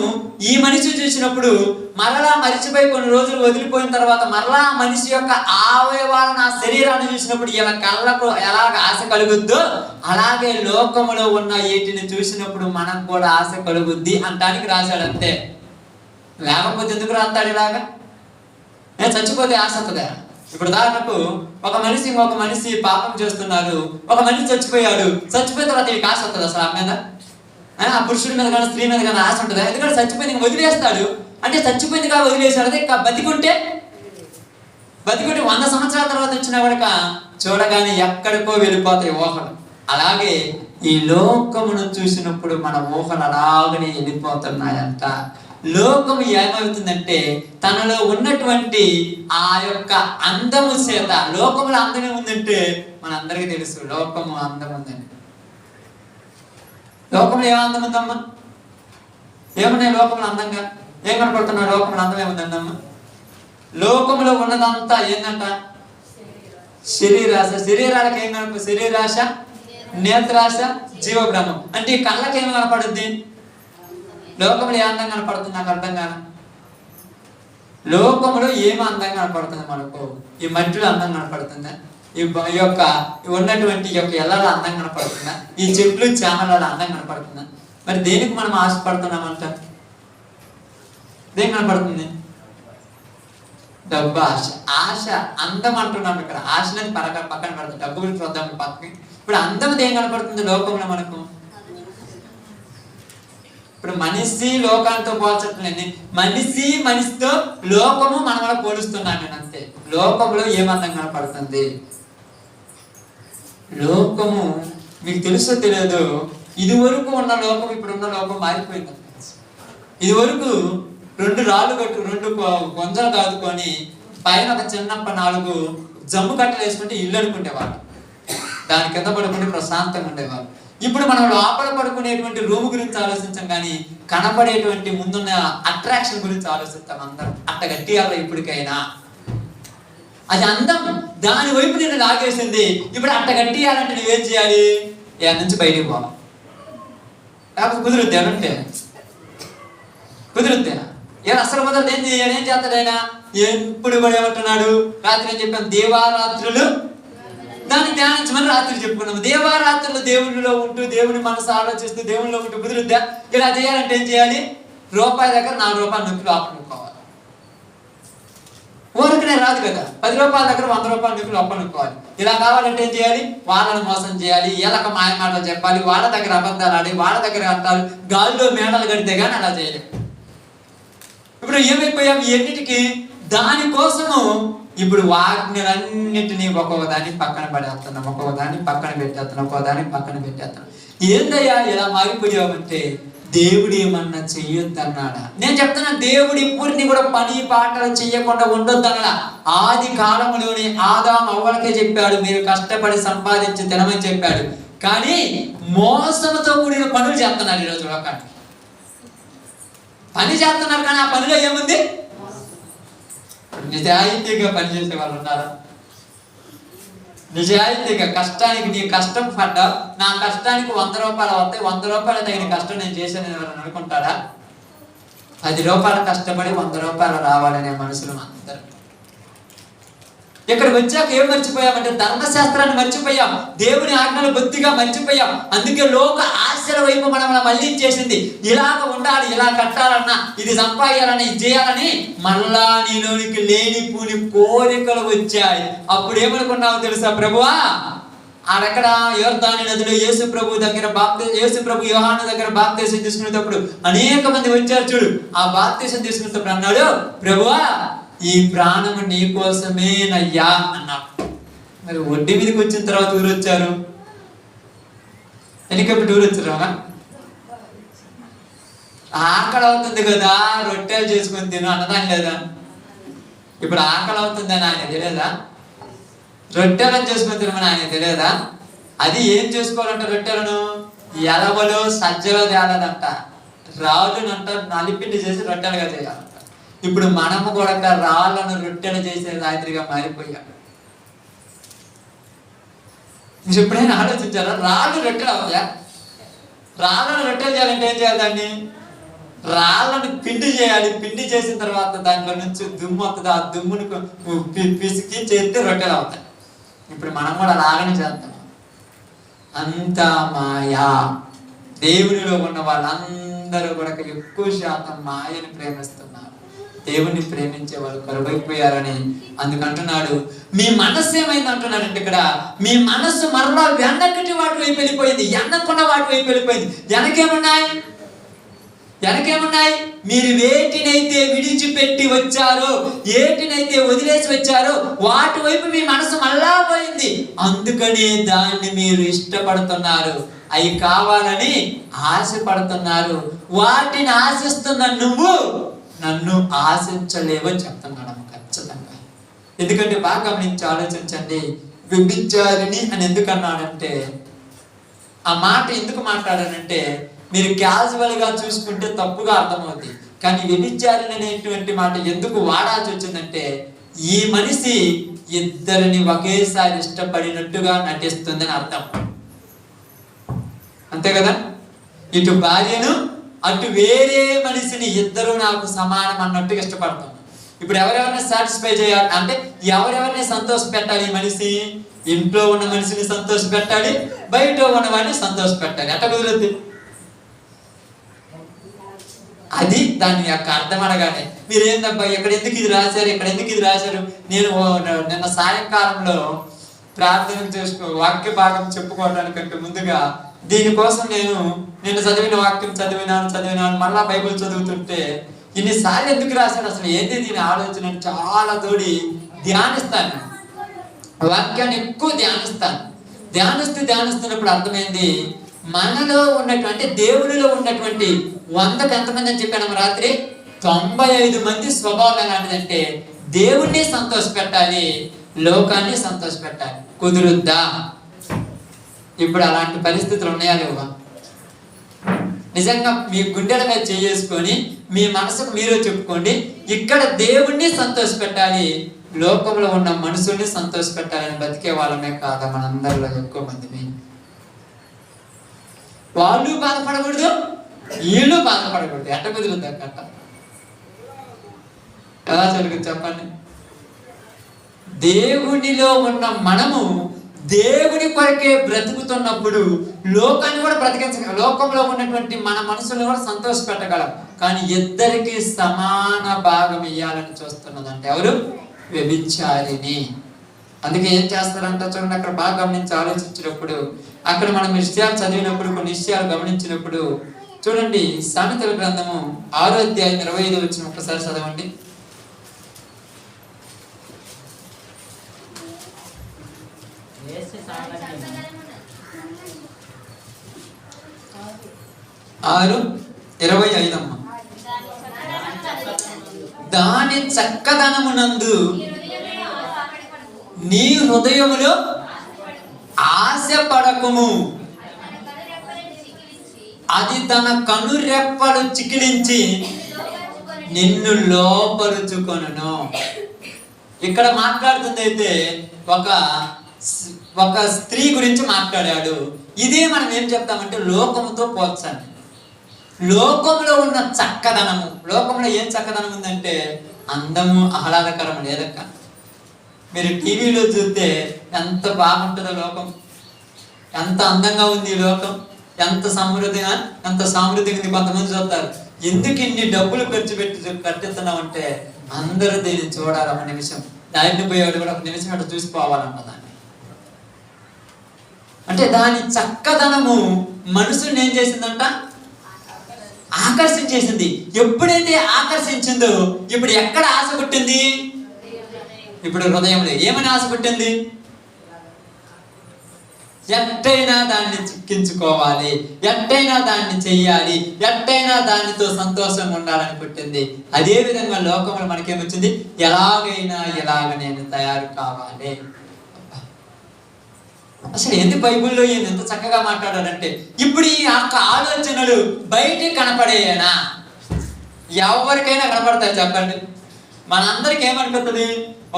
ఈ మనిషి చూసినప్పుడు మరలా మరిచిపోయి కొన్ని రోజులు వదిలిపోయిన తర్వాత మరలా మనిషి యొక్క అవయవాలను, ఆ శరీరాన్ని చూసినప్పుడు ఇలా కళ్ళకు ఎలాగ ఆశ కలుగుద్దో అలాగే లోకములో ఉన్న వీటిని చూసినప్పుడు మనకు కూడా ఆశ కలుగుద్ది అంటానికి రాశాడు అంతే. లేకపోతే ఎందుకు రాస్తాడు ఇలాగా? నేను చచ్చిపోతే ఆశ వస్తుందా? ఇప్పుడు ఉదాహరణకు ఒక మనిషి ఇంకొక మనిషి పాపం చేస్తున్నారు, ఒక మనిషి చచ్చిపోయాడు. చచ్చిపోయిన తర్వాత వీడికి ఆశ వస్తుంది అసలు ఆ మీద? ఆ పురుషుడి మీద కానీ స్త్రీ మీద కానీ ఆశ ఉంటుందా? ఎందుకంటే చచ్చిపోయింది వదిలేస్తాడు. అంటే చచ్చిపోయింది కాబట్టి వదిలేశాడు. అదే బతికుంటే 100 సంవత్సరాల తర్వాత వచ్చినా కూడా చూడగానే ఎక్కడికో వెళ్ళిపోతాయి ఊహలు. అలాగే ఈ లోకమును చూసినప్పుడు మన ఊహలు అలాగనే వెళ్ళిపోతున్నాయంట. లోకము ఏమవుతుందంటే తనలో ఉన్నటువంటి ఆ యొక్క అందము చేత, లోకములో అందమే ఉందంటే మనందరికీ తెలుసు లోకము అందం ఉందని. లోకంలో ఏం అందం ఉందమ్మా? ఏమున్నాయి లోకంలో అందంగా? ఏం కనపడుతున్నా? లోకంలో అందం ఏముందండి అమ్మా? లోకంలో ఉన్నదంతా ఏంటంట? శరీరాశ. శరీరాలకు ఏం కనపడు? శరీరాశ, నేత్రాశ, జీవబ్రహ్మం. అంటే ఈ కళ్ళకి ఏమి కనపడుద్ది? లోకంలో ఏ అందం కనపడుతుంది? నాకు అర్థం కాదు. లోకంలో ఏమి అందంగా కనపడుతుంది మనకు? ఈ మట్టిలో అందం కనపడుతుందా? ఈ యొక్క ఉన్నటువంటి యొక్క ఎల్లల అందం కనపడుతుందా? ఈ చెట్లు చేమల అందం కనపడుతుందా? మరి దేనికి మనం ఆశపడుతున్నామంట? దేనికి కనపడుతుంది? డబ్బు ఆశ. ఆశ అందం అంటున్నాం ఇక్కడ. ఆశలని పక్కన పెడతాం, డబ్బు గురించి వద్దాం పక్కకి. ఇప్పుడు అందం ఏం కనపడుతుంది లోకంలో మనకు? ఇప్పుడు మనిషి లోకాలతో పోల్చట్లేదు. మనిషితో లోకము మనం కూడా పోలుస్తున్నాను నేను అంతే. లోకంలో ఏమందం కనపడుతుంది? లోకము మీకు తెలుసో తెలియదు, ఇది వరకు ఉన్న లోకం ఇప్పుడున్న లోకం మారిపోయింది. ఇది వరకు 2 రాళ్ళు కట్టు 2 గొంజలు కాదుకొని పైన ఒక చిన్నప్ప 4 జమ్ము కట్టలు వేసుకుంటే ఇల్లు అనుకునేవాళ్ళు. దాని కింద పడుకుంటే ప్రశాంతంగా ఉండేవాళ్ళు. ఇప్పుడు మనం లోపల పడుకునేటువంటి రూమ్ గురించి ఆలోచించాం కానీ కనపడేటువంటి ముందున్న అట్రాక్షన్ గురించి ఆలోచిస్తాం అందరం. అట్ట గట్టిగా ఇప్పటికైనా అది అందం దాని వైపు నేను లాగేసింది. ఇప్పుడు అట్ట గట్టియాలంటే నువ్వేం చేయాలి? దాని నుంచి బయటికి పోవాలి. లేకపోతే కుదురుద్ది అంటే కుదురుద్ది. అసలు మొదలు ఏం చేయాలి? ఏం చేస్తాడు ఆయన? ఎప్పుడు కూడా ఏమంటున్నాడు? రాత్రి ఏం చెప్పాను? దేవారాత్రులు దాన్ని ధ్యానించమని రాత్రి చెప్పుకున్నాము. దేవారాత్రులు దేవుడిలో ఉంటూ దేవుని మనసు ఆలోచిస్తూ దేవుడిలో ఉంటూ కుదురుద్దా? ఇలా చేయాలంటే ఏం చేయాలి? రూపాయి దగ్గర 4 రూపాయలు నొక్కి లోపనుకోవాలి. ఊరికనే రాదు కదా. 10 రూపాయల దగ్గర 100 రూపాయలు నొక్కి లోపనుకోవాలి. ఇలా కావాలంటే ఏం చేయాలి? వాళ్ళని మోసం చేయాలి, ఎలక మాయ మాటలు చెప్పాలి, వాళ్ళ దగ్గర అబద్ధాలు ఆడి, వాళ్ళ దగ్గర అంటారు, గాలిలో మేడలు కడితే కానీ అలా చేయలేము. ఇప్పుడు ఏమైపోయాం? ఎన్నిటికీ దానికోసము ఇప్పుడు వాజ్ఞలన్నింటినీ ఒక్కొక్క దాన్ని పక్కన పడేస్తున్నాం, ఒక్కొక్క దాన్ని పక్కన పెట్టేస్తున్నాం, ఒక్కొక్క దాన్ని పక్కన పెట్టేస్తున్నాం. ఏందయ్యా ఇలా మారిపోయావంటే దేవుడు ఏమన్నా చెయ్యొద్దన్నాడా? నేను చెప్తున్నా, దేవుడు ఎప్పుడిని కూడా పని పాటలు చెయ్యకుండా ఉండొద్దన్నాడా? ఆది కాలంలోనే ఆదాము అవ్వలకే చెప్పాడు, మీరు కష్టపడి సంపాదించి తినమని చెప్పాడు. కానీ మోసంతో కూడిన పనులు చేస్తున్నారు ఈరోజు లోకాన్ని. పని చేస్తున్నారు కానీ ఆ పనిలో ఏముంది? నిజాయితీగా పనిచేసే వాళ్ళు ఉన్నారా? నిజాయితీగా కష్టానికి నీ కష్టం పడ్డా, నా కష్టానికి 100 రూపాయలు వస్తాయి, 100 రూపాయలు తగిన కష్టం నేను చేశాను ఎవరైనా అనుకుంటారా? 10 రూపాయలు కష్టపడి 100 రూపాయలు రావాలనే మనుషులు అందరూ. ఇక్కడికి వచ్చాక ఏం మర్చిపోయామంటే ధర్మశాస్త్రాన్ని మర్చిపోయాం, దేవుని ఆజ్ఞలు బొత్తిగా మర్చిపోయాం. అందుకే లోక ఆశల వైపు మనం మళ్ళించేసింది. ఇలాగ ఉండాలి, ఇలా కట్టాలన్నా, ఇది సంపాదించాలన్నా, ఇది చేయాలని మళ్ళా నీలోనికి లేనిపోని కోరికలు వచ్చాయి. అప్పుడు ఏమనుకున్నావు తెలుసా? ప్రభువా ఆడెక్కడ యోర్దాను నదిలో యేసు ప్రభు యోహాను దగ్గర బాప్తీసం తీసుకునేటప్పుడు అనేక మంది వచ్చారు చూడు. ఆ బాప్తీసం తీసుకునేటప్పుడు అన్నాడు, ప్రభువా ఈ ప్రాణము నీ కోసమేనయ్యా అన్నాడు. మరి ఒడ్డు మీదకి వచ్చిన తర్వాత ఊరు వచ్చారు, వెనకప్పుడు ఊరు వచ్చారా? ఆకలి అవుతుంది కదా, రొట్టెలు చేసుకొని తిను అన్నదాని లేదా? ఇప్పుడు ఆకలి అవుతుందని ఆయన తెలియదా? రొట్టెలను చేసుకొని తినమని ఆయన తెలియదా? అది ఏం చేసుకోవాలంట? రొట్టెలను ఎలవలో సజ్జలో తేలాలంట, రాళ్ళనంట నలిపిండి చేసి రొట్టెలుగా చేయాలంట. ఇప్పుడు మనము కూడా రాళ్ళను రొట్టెలు చేసే రాత్రిగా మారిపోయాం. ఎప్పుడైనా ఆలోచించారా? రాళ్ళు రొట్టెలు అవ్వయా? రాళ్ళను రొట్టెలు చేయాలంటే ఏం చేయాలి? దాన్ని రాళ్ళను పిండి చేయాలి. పిండి చేసిన తర్వాత దాంట్లో నుంచి దుమ్ము వస్తుంది. ఆ దుమ్ముని పిసికి చేస్తే రొట్టెలు అవుతాయి. ఇప్పుడు మనం కూడా అలాగనే చేస్తాం. అంత మాయా. దేవునిలో ఉన్న వాళ్ళందరూ కూడా ఎక్కువ శాతం మాయని ప్రేమిస్తున్నారు. దేవుణ్ణి ప్రేమించే వాళ్ళు కరువైపోయారని అందుకంటున్నాడు. మీ మనస్సు ఏమైంది అంటున్నాడంటే ఇక్కడ, మీ మనస్సు మరలా వెనకటి వాటి వైపు వెళ్ళిపోయింది, వెనక్కున్న వాటి వైపు వెళ్ళిపోయింది. వెనకేమున్నాయి? మీరు వేటినైతే విడిచిపెట్టి వచ్చారో, ఏటినైతే వదిలేసి వచ్చారో వాటి వైపు మీ మనసు మళ్ళా పోయింది. అందుకని దాన్ని మీరు ఇష్టపడుతున్నారు, అవి కావాలని ఆశపడుతున్నారు. వాటిని ఆశిస్తున్న నువ్వు నన్ను ఆశించలేవని చెప్తున్నాడు ఖచ్చితంగా. ఎందుకంటే బాగా గమనించి ఆలోచించండి. వ్యభిచారిణి అని ఎందుకు అన్నాడంటే, ఆ మాట ఎందుకు మాట్లాడానంటే, మీరు క్యాజువల్గా చూసుకుంటే తప్పుగా అర్థమవుతుంది. కానీ వ్యభిచారిణి అనేటువంటి మాట ఎందుకు వాడాల్సి వచ్చిందంటే, ఈ మనిషి ఇద్దరిని ఒకేసారి ఇష్టపడినట్టుగా నటిస్తుందని అర్థం. అంతే కదా? ఇటు భార్యను అటు వేరే మనిషిని ఇద్దరు నాకు సమానం అన్నట్టుగా ఇష్టపడతాం. ఇప్పుడు ఎవరెవరిని సాటిస్ఫై చేయాలి అంటే, ఎవరెవరిని సంతోష పెట్టాలి? ఈ మనిషి ఇంట్లో ఉన్న మనిషిని సంతోష పెట్టాలి, బయట ఉన్న వాడిని సంతోష పెట్టాలి. ఎట్లా కుదురుద్ది? అది దాని యొక్క అర్థం. అనగానే మీరేందబ్బా ఇక్కడ ఎందుకు ఇది రాశారు, ఇక్కడ ఎందుకు ఇది రాశారు? నేను నిన్న సాయంకాలంలో ప్రార్థన వాక్య భాగం చెప్పుకోవడానికంటే ముందుగా దీనికోసం నేను చదివిన వాక్యం చదివినాను మళ్ళా బైబిల్ చదువుతుంటే ఇన్నిసార్లు ఎందుకు రాశాడు, అసలు ఏంటి దీని ఆలోచన చాలా తోడి ధ్యానిస్తాను. వాక్యాన్ని ఎక్కువ ధ్యానిస్తున్నప్పుడు అర్థమైంది, మనలో ఉన్నటువంటి దేవునిలో ఉన్నటువంటి 100కి ఎంతమంది అని చెప్పాను రాత్రి? 95 మంది స్వభావం ఎలాంటిదంటే, దేవుణ్ణి సంతోష పెట్టాలి, లోకాన్ని సంతోష పెట్టాలి. కుదురుద్దా? ఇప్పుడు అలాంటి పరిస్థితులు ఉన్నాయా లేవా? నిజంగా మీ గుండెల మీద చేసుకొని మీ మనసుకు మీరే చెప్పుకోండి, ఇక్కడ దేవుణ్ణి సంతోష పెట్టాలి, లోకంలో ఉన్న మనుషుల్ని సంతోష పెట్టాలని బతికే వాళ్ళమే కాదా మనందరిలో ఎక్కువ మందిని? వాళ్ళు బాధపడకూడదు, వీళ్ళు బాధపడకూడదు. ఎట్ట కుదురుద్ది అక్కడ? ఎలా జరుగుతుంది చెప్పండి? దేవునిలో ఉన్న మనము దేవుడి కొరకే బ్రతుకుతున్నప్పుడు లోకాన్ని కూడా బ్రతికించగలం, లోకంలో ఉన్నటువంటి మన మనసులను కూడా సంతోష పెట్టగలం. కానీ ఇద్దరికి సమాన భాగం ఇవ్వాలని చూస్తున్నదంటే ఎవరు? వ్యభిచారిణి. అందుకే ఏం చేస్తారంట చూడండి, అక్కడ బాగా గమనించి ఆలోచించినప్పుడు, అక్కడ మనం విషయాలు చదివినప్పుడు, కొన్ని విషయాలు గమనించినప్పుడు చూడండి. సామెతల గ్రంథము 6వ అధ్యాయం 25 వచ్చిన ఒక్కసారి చదవండి. ఆరు 25 అమ్మ. దాని చక్కదనమునందు నీ హృదయములో ఆశపడకుము, అది తన కనురెప్పలు చికిలించి నిన్ను లోపరుచుకొనును. ఇక్కడ మాట్లాడుతుంది అయితే ఒక స్త్రీ గురించి మాట్లాడాడు. ఇదే మనం ఏం చెప్తామంటే లోకముతో పోల్చండి. లోకంలో ఉన్న చక్కదనము, లోకంలో ఏం చక్కదనం ఉందంటే అందము, ఆహ్లాదకరం లేదక్క. మీరు టీవీలో చూస్తే ఎంత బాగుంటుందో లోకం, ఎంత అందంగా ఉంది ఈ లోకం, ఎంత సమృద్ధిగా ఉంది. కొంతమంది చూస్తారు, ఎందుకు ఇన్ని డబ్బులు ఖర్చు పెట్టి కట్టిస్తున్నాం అంటే అందరూ దీన్ని చూడాలి. ఒక నిమిషం దాన్ని పోయేవాడు కూడా ఒక నిమిషం అట్లా చూసిపోవాలన్న దాన్ని. అంటే దాని చక్కదనము మనసుని ఏం చేసిందంట? ఆకర్షించేసింది. ఎప్పుడైతే ఆకర్షించిందో ఇప్పుడు ఎక్కడ ఆశ పుట్టింది? ఇప్పుడు హృదయంలో ఏమని ఆశ పుట్టింది? ఎట్టయినా దాన్ని చిక్కించుకోవాలి, ఎట్టయినా దాన్ని చెయ్యాలి, ఎట్టయినా దానితో సంతోషంగా ఉండాలని పుట్టింది. అదే విధంగా లోకంలో మనకేమొచ్చింది? ఎలాగైనా ఎలాగ నేను తయారు కావాలి. అసలు ఎందుకు బైబిల్లో ఈయన ఎంత చక్కగా మాట్లాడాడంటే, ఇప్పుడు ఈ యొక్క ఆలోచనలు బయటికి కనపడేనా? ఎవరికైనా కనపడతాయి చెప్పండి. మనందరికి ఏమనిపిస్తుంది?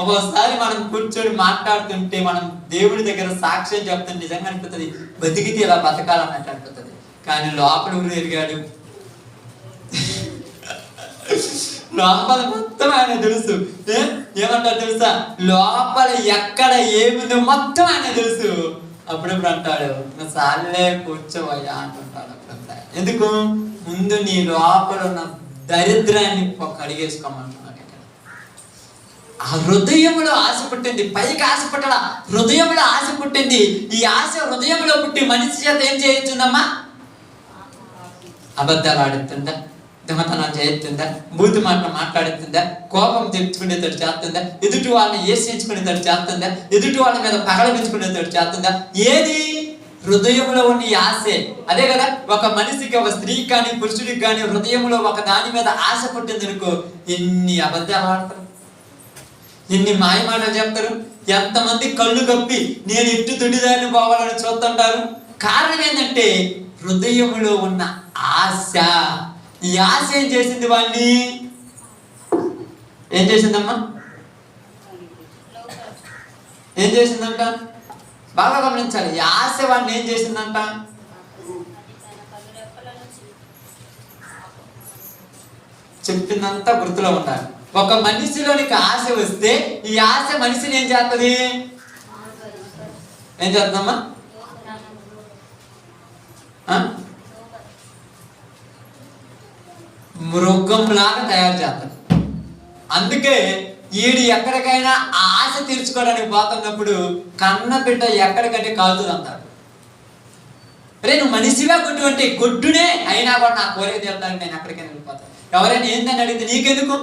ఒక్కోసారి మనం కూర్చొని మాట్లాడుతుంటే, మనం దేవుడి దగ్గర సాక్ష్యం చెప్తుంటే నిజంగా అనిపిస్తుంది బతికితే ఇలా బతకాలన్నట్టు అనిపిస్తుంది. కానీ లోపల ఊరు ఎరిగాడు, లోపల మొత్తం ఆయన తెలుసు. ఏమంటారు తెలుసా? లోపల ఎక్కడ ఏముందో మొత్తం ఆయన తెలుసు. అప్పుడప్పుడు అంటాడు, సాలే కూర్చోవయ్యా అంటుంటాడు. అప్పుడప్పుడు ఎందుకు? ముందు నీ లోపల ఉన్న దరిద్రాన్ని కడిగేసుకోమంటున్నాడు. ఇక్కడ ఆ హృదయంలో ఆశ పుట్టింది, పైకి ఆశ పుట్టడ, హృదయంలో ఆశ పుట్టింది. ఈ ఆశ హృదయంలో పుట్టి మనిషి చేత ఏం చేస్తుందమ్మా? అబద్ధాలు ఆడుతుందా, దొంగతనం చేస్తుందా, బూతు మాటలు మాట్లాడుతుందా, కోపం తెచ్చుకునేటట్టు చేస్తుందా, ఎదుటి వాళ్ళని ఏసించుకునేటట్టు చేస్తుందా, ఎదుటి వాళ్ళ మీద పగలపించుకునేటట్టు చేస్తుందా? ఏది? హృదయంలో ఉన్న ఈ ఆశే. అదే కదా, ఒక మనిషికి, ఒక స్త్రీకి కానీ పురుషుడికి కానీ హృదయంలో ఒక దాని మీద ఆశ పుట్టింది అనుకో, ఎన్ని అబద్ధాలు ఆడతారు, ఎన్ని మాయ మాటలు చెప్తారు, ఎంతమంది కళ్ళు కప్పి నేను ఇట్టు తుడిదారిని పోవాలని చూస్తుంటారు. కారణం ఏంటంటే హృదయంలో ఉన్న ఆశ. ఈ ఆశ ఏం చేసింది వాడిని? ఏం చేసిందమ్మా? ఏం చేసిందంట? బాగా గమనించాలి. ఈ ఆశ వాడిని ఏం చేసిందంట? చెప్పిందంతా గుర్తులో ఉండాలి. ఒక మనిషిలోనికి ఆశ వస్తే ఈ ఆశ మనిషిని ఏం చేస్తుంది? ఏం చేస్తుందమ్మా? మృగంలాగా తయారు చేస్తాడు. అందుకే ఈడు ఎక్కడికైనా ఆశ తీర్చుకోవడానికి పోతున్నప్పుడు కన్న బిడ్డ ఎక్కడికంటే కాలుతుంది అంటాడు. రే నువ్వు మనిషిగా గుడ్డు అంటే గుడ్డునే అయినా కూడా నా కోరిక తీర్చడానికి నేను ఎక్కడికైనా వెళ్ళిపోతాను. ఎవరైనా ఏందని అడిగితే నీకెందుకు?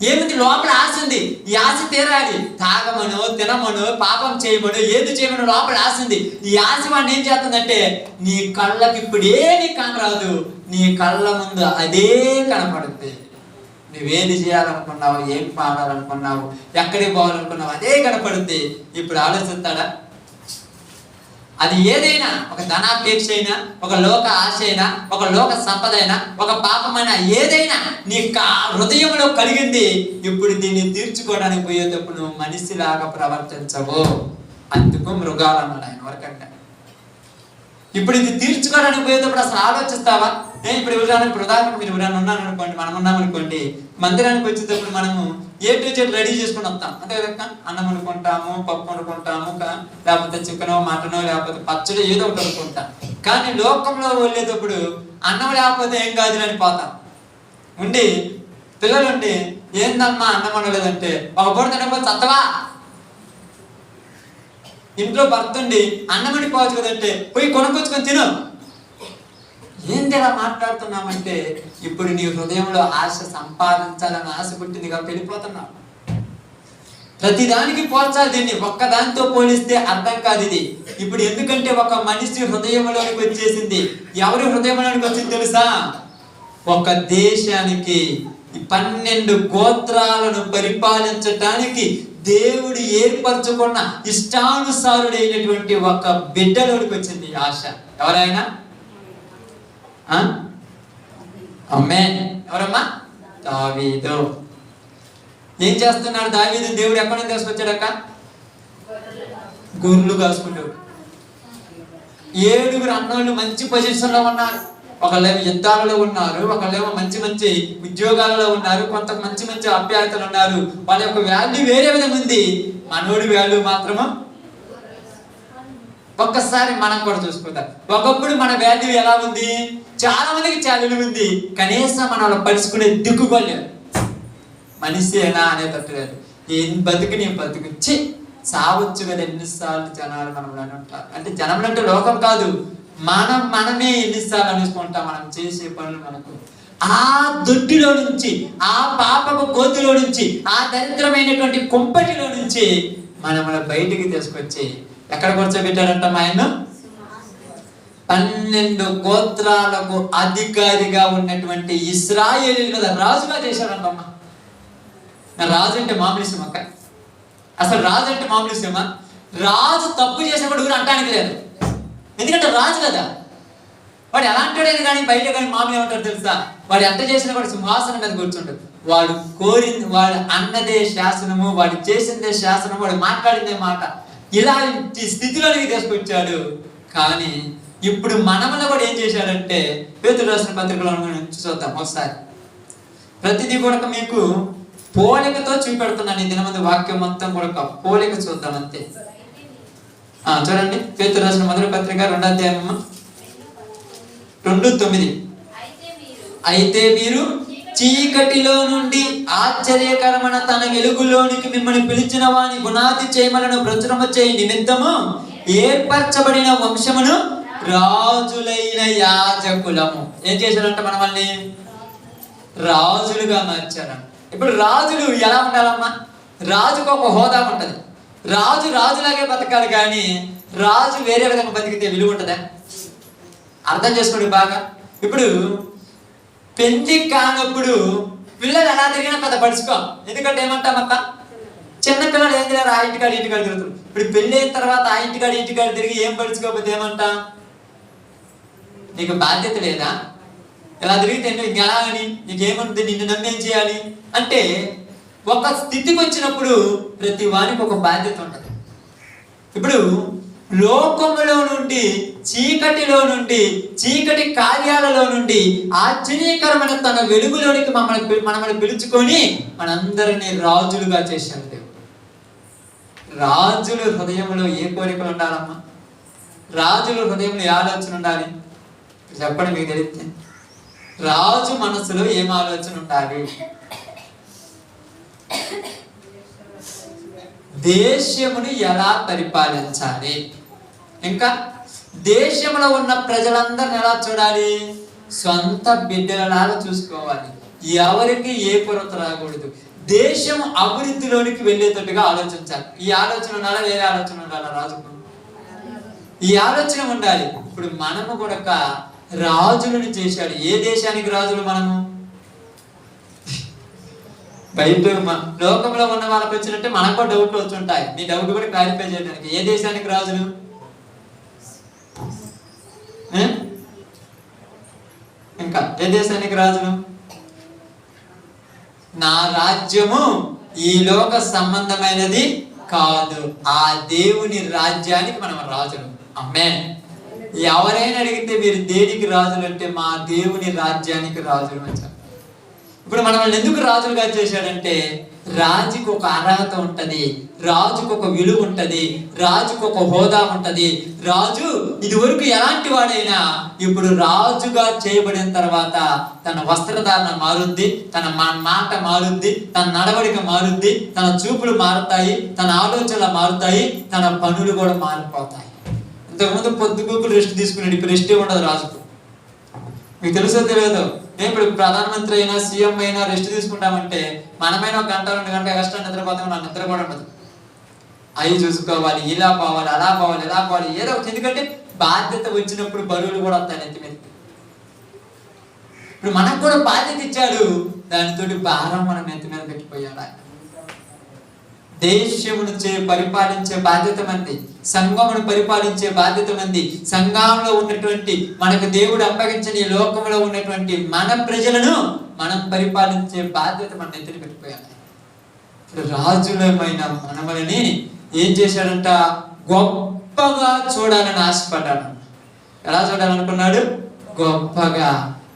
ఏమిటి? లోపల ఆశ ఉంది. ఈ ఆశ తీరాలి. తాగమనో, తినమనో, పాపం చేయమనో, ఏది చేయమనో లోపల ఆశ ఉంది. ఈ ఆశ వాడిని ఏం చేస్తుందంటే, నీ కళ్ళకి ఇప్పుడు ఏది కనరాదు, నీ కళ్ళ ముందు అదే కనపడుతుంది. నువ్వేది చేయాలనుకున్నావు, ఏం పాడాలనుకున్నావు, ఎక్కడికి పోవాలనుకున్నావు, అదే కనపడుద్ది. ఇప్పుడు ఆలోచిస్తాడా? అది ఏదైనా, ఒక ధనాపేక్ష అయినా, ఒక లోక ఆశ అయినా, ఒక లోక సంపద అయినా, ఒక పాపమైనా, ఏదైనా నీ హృదయంలో కలిగింది. ఇప్పుడు దీన్ని తీర్చుకోవడానికి పోయేటప్పుడు నువ్వు మనిషిలాగా ప్రవర్తించవు. అందుకు మృగాలు అన్నాడు ఆయన వరకంటే. ఇప్పుడు ఇది తీర్చుకోవడానికి పోయేటప్పుడు అసలు ఆలోచిస్తావా? ఇప్పుడు ఉదాహరణకు మీరు ఎవరైనా ఉన్నాను అనుకోండి, మనం ఉన్నాం అనుకోండి, మందిరానికి వచ్చేటప్పుడు మనము ఏ టు జెడ్ రెడీ చేసుకుని వస్తాం. అంతే కదా, అన్నం అనుకుంటాము, పప్పు అనుకుంటాము, లేకపోతే చికెనో, మటనో, లేకపోతే పచ్చడి ఏదో ఒకటి అనుకుంటాం. కానీ లోకంలో వెళ్ళేటప్పుడు అన్నం లేకపోతే ఏం కాదు అని పోతాం. ఉండి పిల్లలు ఉండి ఏందమ్మా అన్నం వండలేదంటే, ఒక పూట తినకపోతే చత్తవా? ఇంట్లో భర్త ఉండి అన్నం వండిపోవచ్చు కదంటే, పోయి కొనుక్కొచ్చుకొని తిను. ఏంటి ఇలా మాట్లాడుతున్నామంటే, ఇప్పుడు నీ హృదయంలో ఆశ సంపాదించాలని ఆశ పుట్టింది కాబట్టి వెళ్ళిపోతున్నావు. ప్రతిదానికి పోల్చాలి దీన్ని, ఒక్కదానితో పోలిస్తే అర్థం కాదు ఇది. ఇప్పుడు ఎందుకంటే ఒక మనిషి హృదయంలోనికి వచ్చేసింది. ఎవరి హృదయంలోనికి వచ్చింది తెలుసా? ఒక దేశానికి 12 గోత్రాలను పరిపాలించటానికి దేవుడు ఏర్పరచుకున్న ఇష్టానుసారుడైనటువంటి ఒక బిడ్డలోనికి వచ్చింది ఆశ. ఎవరైనా ఆమేన్. ఎవరమ్మా? దావీదు. ఏం చేస్తున్నాడు దావీదు? దేవుడు ఎక్కడి నుంచి తీసుకొచ్చాడక్క? గొర్రెలు కాసుకుంటాడు. 7 అన్నోళ్ళు మంచి పొజిషన్లో ఉన్నారు. ఒకళ్ళేమో యుద్ధాలలో ఉన్నారు, ఒకళ్ళేమో మంచి మంచి ఉద్యోగాలలో ఉన్నారు, కొంత మంచి మంచి అభ్యర్థులు ఉన్నారు. వాళ్ళ యొక్క వాల్యూ వేరే విధంగా ఉంది. మనోడి వాల్యూ మాత్రము ఒక్కసారి మనం కూడా చూసుకుందాం. ఒకప్పుడు మన వాల్యూ ఎలా ఉంది? చాలా మందికి చాలా ఉంది. కనీసం మనం అలా పరుచుకునే దిక్కుకోలేదు. మనిషి ఏనా అనేటట్టు లేదు. ఏం బతుకు నీ బతుకు, చి చావచ్చు కదా ఎన్నిసార్లు జనాలు మనములని ఉంటారు. అంటే జనములు అంటే లోకం కాదు, మనమే ఎన్నిసార్లు అనుకుంటాం మనం చేసే పనులు మనకు. ఆ దొడ్డిలో నుంచి, ఆ పాపపు కోతిలో నుంచి, ఆ దరిద్రమైనటువంటి కుంపటిలో నుంచి మనముల బయటికి తీసుకొచ్చి ఎక్కడ కూర్చోబెట్టారంట ఆయన? 12 గోత్రాలకు అధికారిగా ఉన్నటువంటి ఇశ్రాయేలీయుల కదా రాజుగా చేశారంటమ్మా. రాజు అంటే మామూలు విషయం అక్క? అసలు రాజు అంటే మామూలు విషయమా? రాజు తప్పు చేసినప్పుడు కూడా అంటానికి లేదు, ఎందుకంటే రాజు కదా. వాడు ఎలా అంటాడని కానీ బయట కానీ మామూలు ఏమంటాడు తెలుసా? వాడు ఎంత చేసినా కూడా సింహాసనం మీద కూర్చుంటాడు. వాడు కోరింది, వాడు అన్నదే శాసనము, వాడు చేసిందే శాసనము, వాడు మాట్లాడిందే మాట. ఇలాంటి స్థితిలోనికి తీసుకొచ్చాడు. కానీ ఇప్పుడు మనములో కూడా ఏం చేశాడంటే, పేతురు రాసిన పత్రికలో చూద్దాం ఒకసారి. ప్రతిదీ కూడా మీకు పోలికతో చూపెడుతున్నాను ఈ దినమందు. వాక్యం మొత్తం కూడా పోలిక చూద్దాం అంతే. చూడండి, పేతురు రాసిన మొదటి పత్రిక 2వ అధ్యాయము 2:9. అయితే మీరు చీకటిలో నుండి ఆశ్చర్యకరమైన తన వెలుగులోనికి మిమ్మల్ని పిలిచిన వాని గుణాతి చేయమలను ప్రచురము చేయ నిమిత్తము ఏర్పరచబడిన వంశమును, రాజులైన యాజకులము. ఏం చేశారంట? మనల్ని రాజులుగా మార్చారంట. ఇప్పుడు రాజులు ఎలా ఉండాలమ్మా? రాజుకు ఒక హోదా ఉంటది. రాజు రాజులాగే బతకాలి, కానీ రాజు వేరే విధంగా బతికితే విలువ ఉంటుందా? అర్థం చేసుకోండి బాగా. ఇప్పుడు పెళ్లి కానప్పుడు పిల్లలు ఎలా తిరిగినా పెద్ద పడుచుకో, ఎందుకంటే ఏమంటామక్క? చిన్న పిల్లలు ఏం తిరిగారు? ఆ ఇంటికాడ ఇంటికాడ తిరుగుతారు. ఇప్పుడు పెళ్లి అయిన తర్వాత ఆ ఇంటికాడ తిరిగి ఏం పడుచుకోకపోతే ఏమంటా? నీకు బాధ్యత లేదా? ఇలా తిరిగితే నీకు ఎలా అని, నీకేముంది, నిన్ను నమ్మేం చేయాలి అంటే, ఒక స్థితికి వచ్చినప్పుడు ప్రతి వానికి ఒక బాధ్యత ఉంటుంది. ఇప్పుడు లోకములో నుండి, చీకటిలో నుండి, చీకటి కార్యాలలో నుండి ఆశ్చర్యకరమైన తన వెలుగులోనికి మనల్ని పిలుచుకొని మనందరినీ రాజులుగా చేశాడు దేవుడు. రాజుల హృదయంలో ఏ కోరికలు ఉండాలమ్మా? రాజుల హృదయంలో ఏ ఆలోచన ఉండాలి చెప్పండి, మీకు తెలిస్తే. రాజు మనసులో ఏం ఆలోచన ఉండాలి? దేశమును ఎలా పరిపాలించాలి, ఇంకా దేశంలో ఉన్న ప్రజలందరిని ఎలా చూడాలి? సొంత బిడ్డలలాగా చూసుకోవాలి. ఎవరికి ఏ కొరత రాకూడదు. దేశం అభివృద్ధిలోనికి వెళ్ళేటట్టుగా ఆలోచించాలి. ఈ ఆలోచన ఉండాలా? వేరే ఆలోచన ఉండాలా? రాజుకు ఈ ఆలోచన ఉండాలి. ఇప్పుడు మనము కూడా రాజులను చేశాడు. ఏ దేశానికి రాజులు? మనము బయట లోకంలో ఉన్న వాళ్ళకి వచ్చినట్టే మనకు కూడా డౌట్లు వచ్చుంటాయి. మీ డౌట్ కూడా క్లారిఫై చేయడానికి. ఏ దేశానికి రాజులు? ఇంకా ఏ దేశానికి రాజులు? నా రాజ్యము ఈ లోక సంబంధమైనది కాదు, ఆ దేవుని రాజ్యానికి మనం రాజులు. ఆమేన్. ఎవరైనా అడిగితే మీరు దేనికి రాజులు అంటే, మా దేవుని రాజ్యానికి రాజులు అని చెప్పారు. ఇప్పుడు మనల్ని ఎందుకు రాజులుగా చేశాడంటే, రాజుకు ఒక అర్హత ఉంటది, రాజుకు ఒక విలువ ఉంటది, రాజుకు ఒక హోదా ఉంటది. రాజు ఇదివరకు ఎలాంటి వాడైనా ఇప్పుడు రాజుగా చేయబడిన తర్వాత తన వస్త్రధారణ మారుద్ది, తన మాట మారుద్ది, తన నడవడిక మారుద్ది, తన చూపులు మారుతాయి, తన ఆలోచనలు మారుతాయి, తన పనులు కూడా మారిపోతాయి. ఇంతకుముందు పొద్దుగూకులు రెస్ట్ తీసుకున్నాడు, ఇప్పుడు రెస్టే ఉండదు రాజుకు. మీకు తెలుసో తెలియదు, ఇప్పుడు ప్రధానమంత్రి అయినా సీఎం అయినా రెస్ట్ తీసుకుంటామంటే మనమైనా 1 గంట 2 గంటల కష్టం నిద్రపోతాం, నా నిద్ర కూడా ఉండదు. అవి చూసుకోవాలి, ఇలా పోవాలి, అలా పోవాలి, ఎలా పోవాలి, ఏదో ఒకటి. ఎందుకంటే బాధ్యత వచ్చినప్పుడు బరువులు కూడా వస్తాయి నెత్తి మీద. ఇప్పుడు మనకు కూడా బాధ్యత ఇచ్చాడు, దానితోటి భారం మనం నెత్తి మీద పెట్టిపోయాడు. దేశమును పరిపాలించే బాధ్యత మంది, సంఘమును పరిపాలించే బాధ్యత మంది. సంఘంలో ఉన్నటువంటి మనకు దేవుడు అప్పగించిన ఈ లోకంలో ఉన్నటువంటి మన ప్రజలను మనం పరిపాలించే బాధ్యత మన నెత్తిన పెట్టిపోయాడు. ఇప్పుడు రాజులమైన మనమని ఏం చేశాడంట? గొప్పగా చూడాలని ఆశపడ్డాడు. ఎలా చూడాలనుకున్నాడు? గొప్పగా.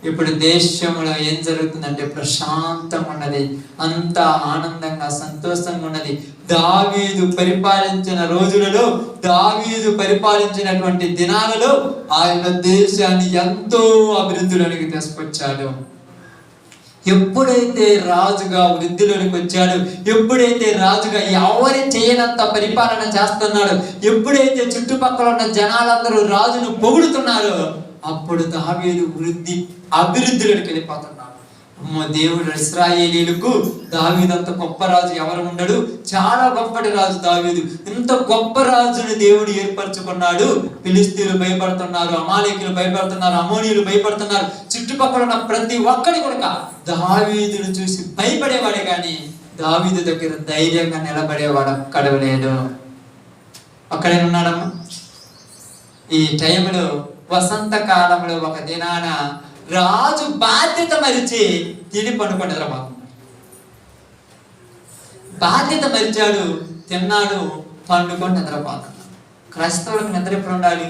ఇప్పుడు దేశంలో ఏం జరుగుతుందంటే ప్రశాంతంగా ఉన్నది, అంతా ఆనందంగా సంతోషంగా ఉన్నది. దావీదు పరిపాలించిన రోజులలో, దావీదు పరిపాలించినటువంటి దినాలలో ఆయన దేశాన్ని ఎంతో అభివృద్ధిలోనికి తీసుకొచ్చాడు. ఎప్పుడైతే రాజుగా వృద్ధిలోనికి వచ్చాడు, ఎప్పుడైతే రాజుగా ఎవరి చేయనంత పరిపాలన చేస్తున్నాడు, ఎప్పుడైతే చుట్టుపక్కల ఉన్న జనాలందరూ రాజును పొగుడుతున్నారో, అప్పుడు దావీదు అభివృద్ధిలోకి వెళ్ళిపోతున్నాడు. దేవుడు ఇశ్రాయేలీయులకు దావీదంత గొప్ప రాజు ఎవరు ఉండడు, చాలా గొప్పటి రాజు దావీదు. ఇంత గొప్ప రాజుని దేవుడు ఏర్పరచుకున్నాడు. ఫిలిస్తీన్లు భయపడుతున్నారు, అమాలేకులు భయపడుతున్నారు, అమోనీయులు భయపడుతున్నారు. చుట్టుపక్కల ఉన్న ప్రతి ఒక్కడి కూడా దావీదును చూసి భయపడేవాడే కానీ దావీదు దగ్గర ధైర్యంగా నిలబడేవాడు ఒక్కడలేదు. అక్కడే ఉన్నాడమ్మా. ఈ టైంలో వసంత కాలంలో ఒక దినాన రాజు బాధ్యత మరిచి తిని పండుకొని నిద్రపోతున్నాడు. బాధ్యత మరిచాడు, తిన్నాడు, పండుకొని నిద్రపోతున్నాడు. క్రైస్తవులకు నిద్ర ఎప్పుడు ఉండాలి?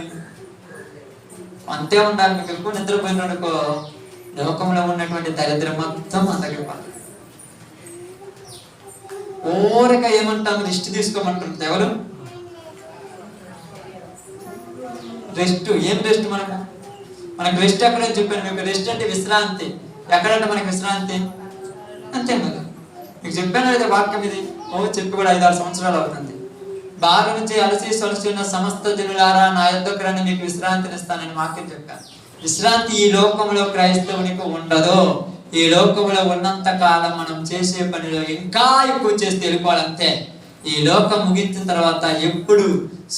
అంతే ఉండాలి. మీకు ఎక్కువ నిద్రపోయిననుకో లోకంలో ఉన్నటువంటి దరిద్రం మొత్తం అందరికి పోతుంది. ఓరక ఏమంటాము, రెస్ట్ తీసుకోమంటుంది. ఎవరు రెస్ట్? ఏం రెస్ట్? మనకు రెస్ట్ ఎక్కడ చెప్పాను మీకు. రెస్ట్ అంటే విశ్రాంతి. ఎక్కడంటే మనకి విశ్రాంతి అంతే కదా. మీకు చెప్పాను లేదా వాక్యం ఇది? చెప్పి కూడా 5-6 సంవత్సరాలు అవుతుంది. బాగా నుంచి అలసి సొలసిన సమస్త జనులారా నా యొద్దకు రండి, మీకు విశ్రాంతిని ఇస్తానని వాక్యం చెప్పాను. విశ్రాంతి ఈ లోకంలో క్రైస్తవునికి ఉండదు. ఈ లోకంలో ఉన్నంత కాలం మనం చేసే పనిలో ఇంకా ఎక్కువ చేస్తే వెళ్ళిపోవాలంతే. ఈ లోకం ముగించిన తర్వాత ఎప్పుడు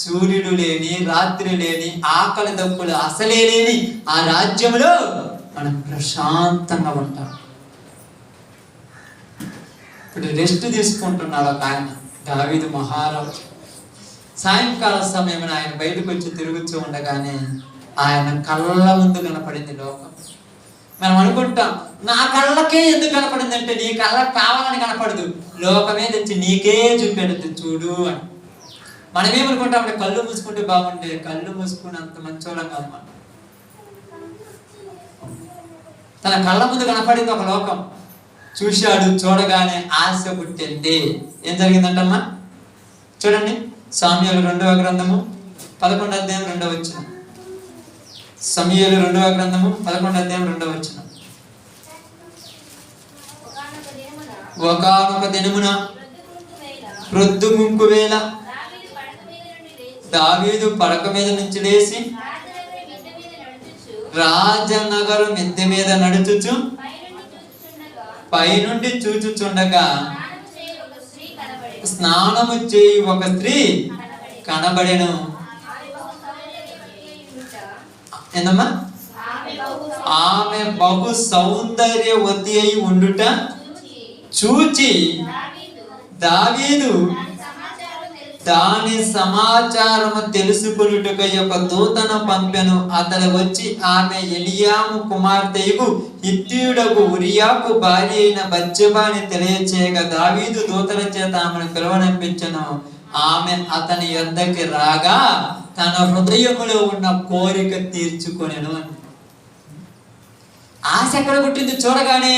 సూర్యుడు లేని, రాత్రి లేని, ఆకలి దప్పులు అసలే లేని ఆ రాజ్యంలో మనం ప్రశాంతంగా ఉంటాం. ఇప్పుడు రెస్ట్ తీసుకుంటున్నాడు ఒక ఆయన, దావీదు మహారాజు. సాయంకాల సమయం ఆయన బయటకు వచ్చి తిరుగుతూ ఉండగానే ఆయన కళ్ళ ముందు కనపడింది లోకం. మనం అనుకుంటాం, నా కళ్ళకే ఎందుకు కనపడింది అంటే, నీ కళ్ళకు కావాలని కనపడదు, లోకమే తెచ్చి నీకే చూపెడుద్ది చూడు అని. మనమేమనుకుంటాం అంటే కళ్ళు మూసుకుంటే బాగుండే. కళ్ళు మూసుకుని అంత మంచోళం కాదు మనం. తన కళ్ళ ముందు కనపడింది ఒక లోకం. చూశాడు, చూడగానే ఆశ పుట్టింది. ఏం జరిగిందంటమ్మా చూడండి. సామ్యూయేలు 2వ గ్రంథము 11వ అధ్యాయం 2వ వచనం. సమూయేలు 2వ గ్రంథము 11వ అధ్యాయం 2వ వచనం. ఒకానొక దినమున ప్రొద్దుగుంకు వేళ దావీదు పడక మీద నుంచి లేచి రాజనగరు మిద్దె మీద నడుచుచు పైనుండి చూచుచుండగా స్నానము చేయి ఒక స్త్రీ కనబడెను. ఏందమ్మా? ఆమె బహు సౌందర్యవతి అయి ఉండుట చూచి దావీదు దాని సమాచారము తెలుసుకొనుటకు ఒక దూతను పంపెను. అతడు వచ్చి ఆమె ఎలియాము కుమార్తెయు హిత్తీయుడగు ఉరియాకు భార్య అయిన బత్షెబాని తెలియచేయగా దావీదు దూతల చేత ఆమెను పిలువనంపించెను. ఆమె అతని యొద్దకి రాగా తన హృదయములో ఉన్న కోరిక తీర్చుకొనెను. ఆశ ఎక్కడ పుట్టింది? చూడగానే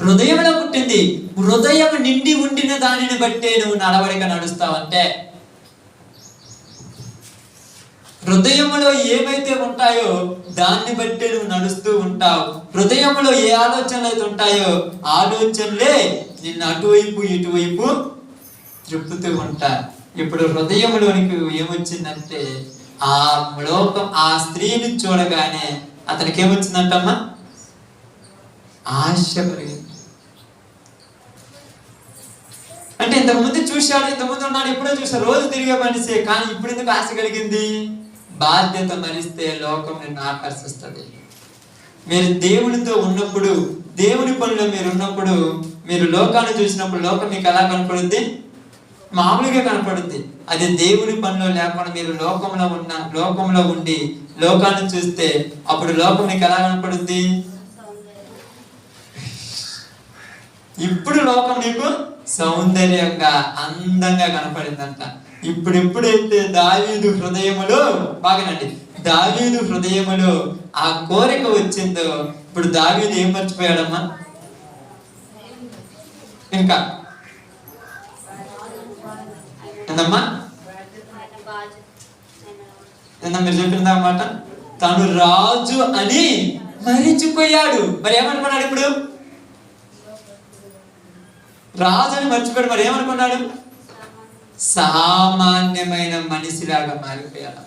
హృదయంలో పుట్టింది. హృదయం నిండి ఉండిన దానిని బట్టే నువ్వు నడవడిక నడుస్తావంటే, హృదయంలో ఏమైతే ఉంటాయో దాన్ని బట్టే నువ్వు నడుస్తూ ఉంటావు. హృదయంలో ఏ ఆలోచనలు అయితే ఉంటాయో ఆలోచనలే నిన్ను అటువైపు ఇటువైపు త్రిప్పుతూ ఉంటాయి. ఇప్పుడు హృదయంలోనికి ఏమొచ్చిందంటే, ఆ లోకం ఆ స్త్రీని చూడగానే అతనికి ఏమొచ్చిందంటమ్మా? ఆశ కలిగింది. అంటే ఇంతకుముందు చూశాడు, ఇంతకుముందు ఉన్నాడు, ఎప్పుడో చూశాడు, రోజు తిరిగే మనిషే. కానీ ఇప్పుడు ఎందుకు ఆశ కలిగింది? బాధ్యత మరిస్తే లోకం నిన్ను ఆకర్షిస్తుంది. మీరు దేవునితో ఉన్నప్పుడు, దేవుని పనిలో మీరు ఉన్నప్పుడు, మీరు లోకాన్ని చూసినప్పుడు లోకం మీకు ఎలా కనపడుద్ది? మామూలుగా కనపడుద్ది. అది దేవుని పనిలో లేకుండా మీరు లోకంలో ఉండి లోకాన్ని చూస్తే అప్పుడు లోకం మీకు ఎలా కనపడుద్ది? ఇప్పుడు లోకం నీకు సౌందర్యంగా అందంగా కనపడిందంట. ఎప్పుడైతే దావీదు హృదయములో, బాగానండి, దావీదు హృదయములో ఆ కోరిక వచ్చిందో, ఇప్పుడు దావీదు ఏం మర్చిపోయాడమ్మా? ఇంకా ఏందమ్మా? మీరు చెప్పిందన్నమాట, తను రాజు అని మరిచిపోయాడు. మరి ఏమనుకున్నాడు? ఇప్పుడు రాజుని మర్చిపోయాడు, మరి ఏమనుకున్నాడు? సామాన్యమైన మనిషిలాగా మారిపోయాడు.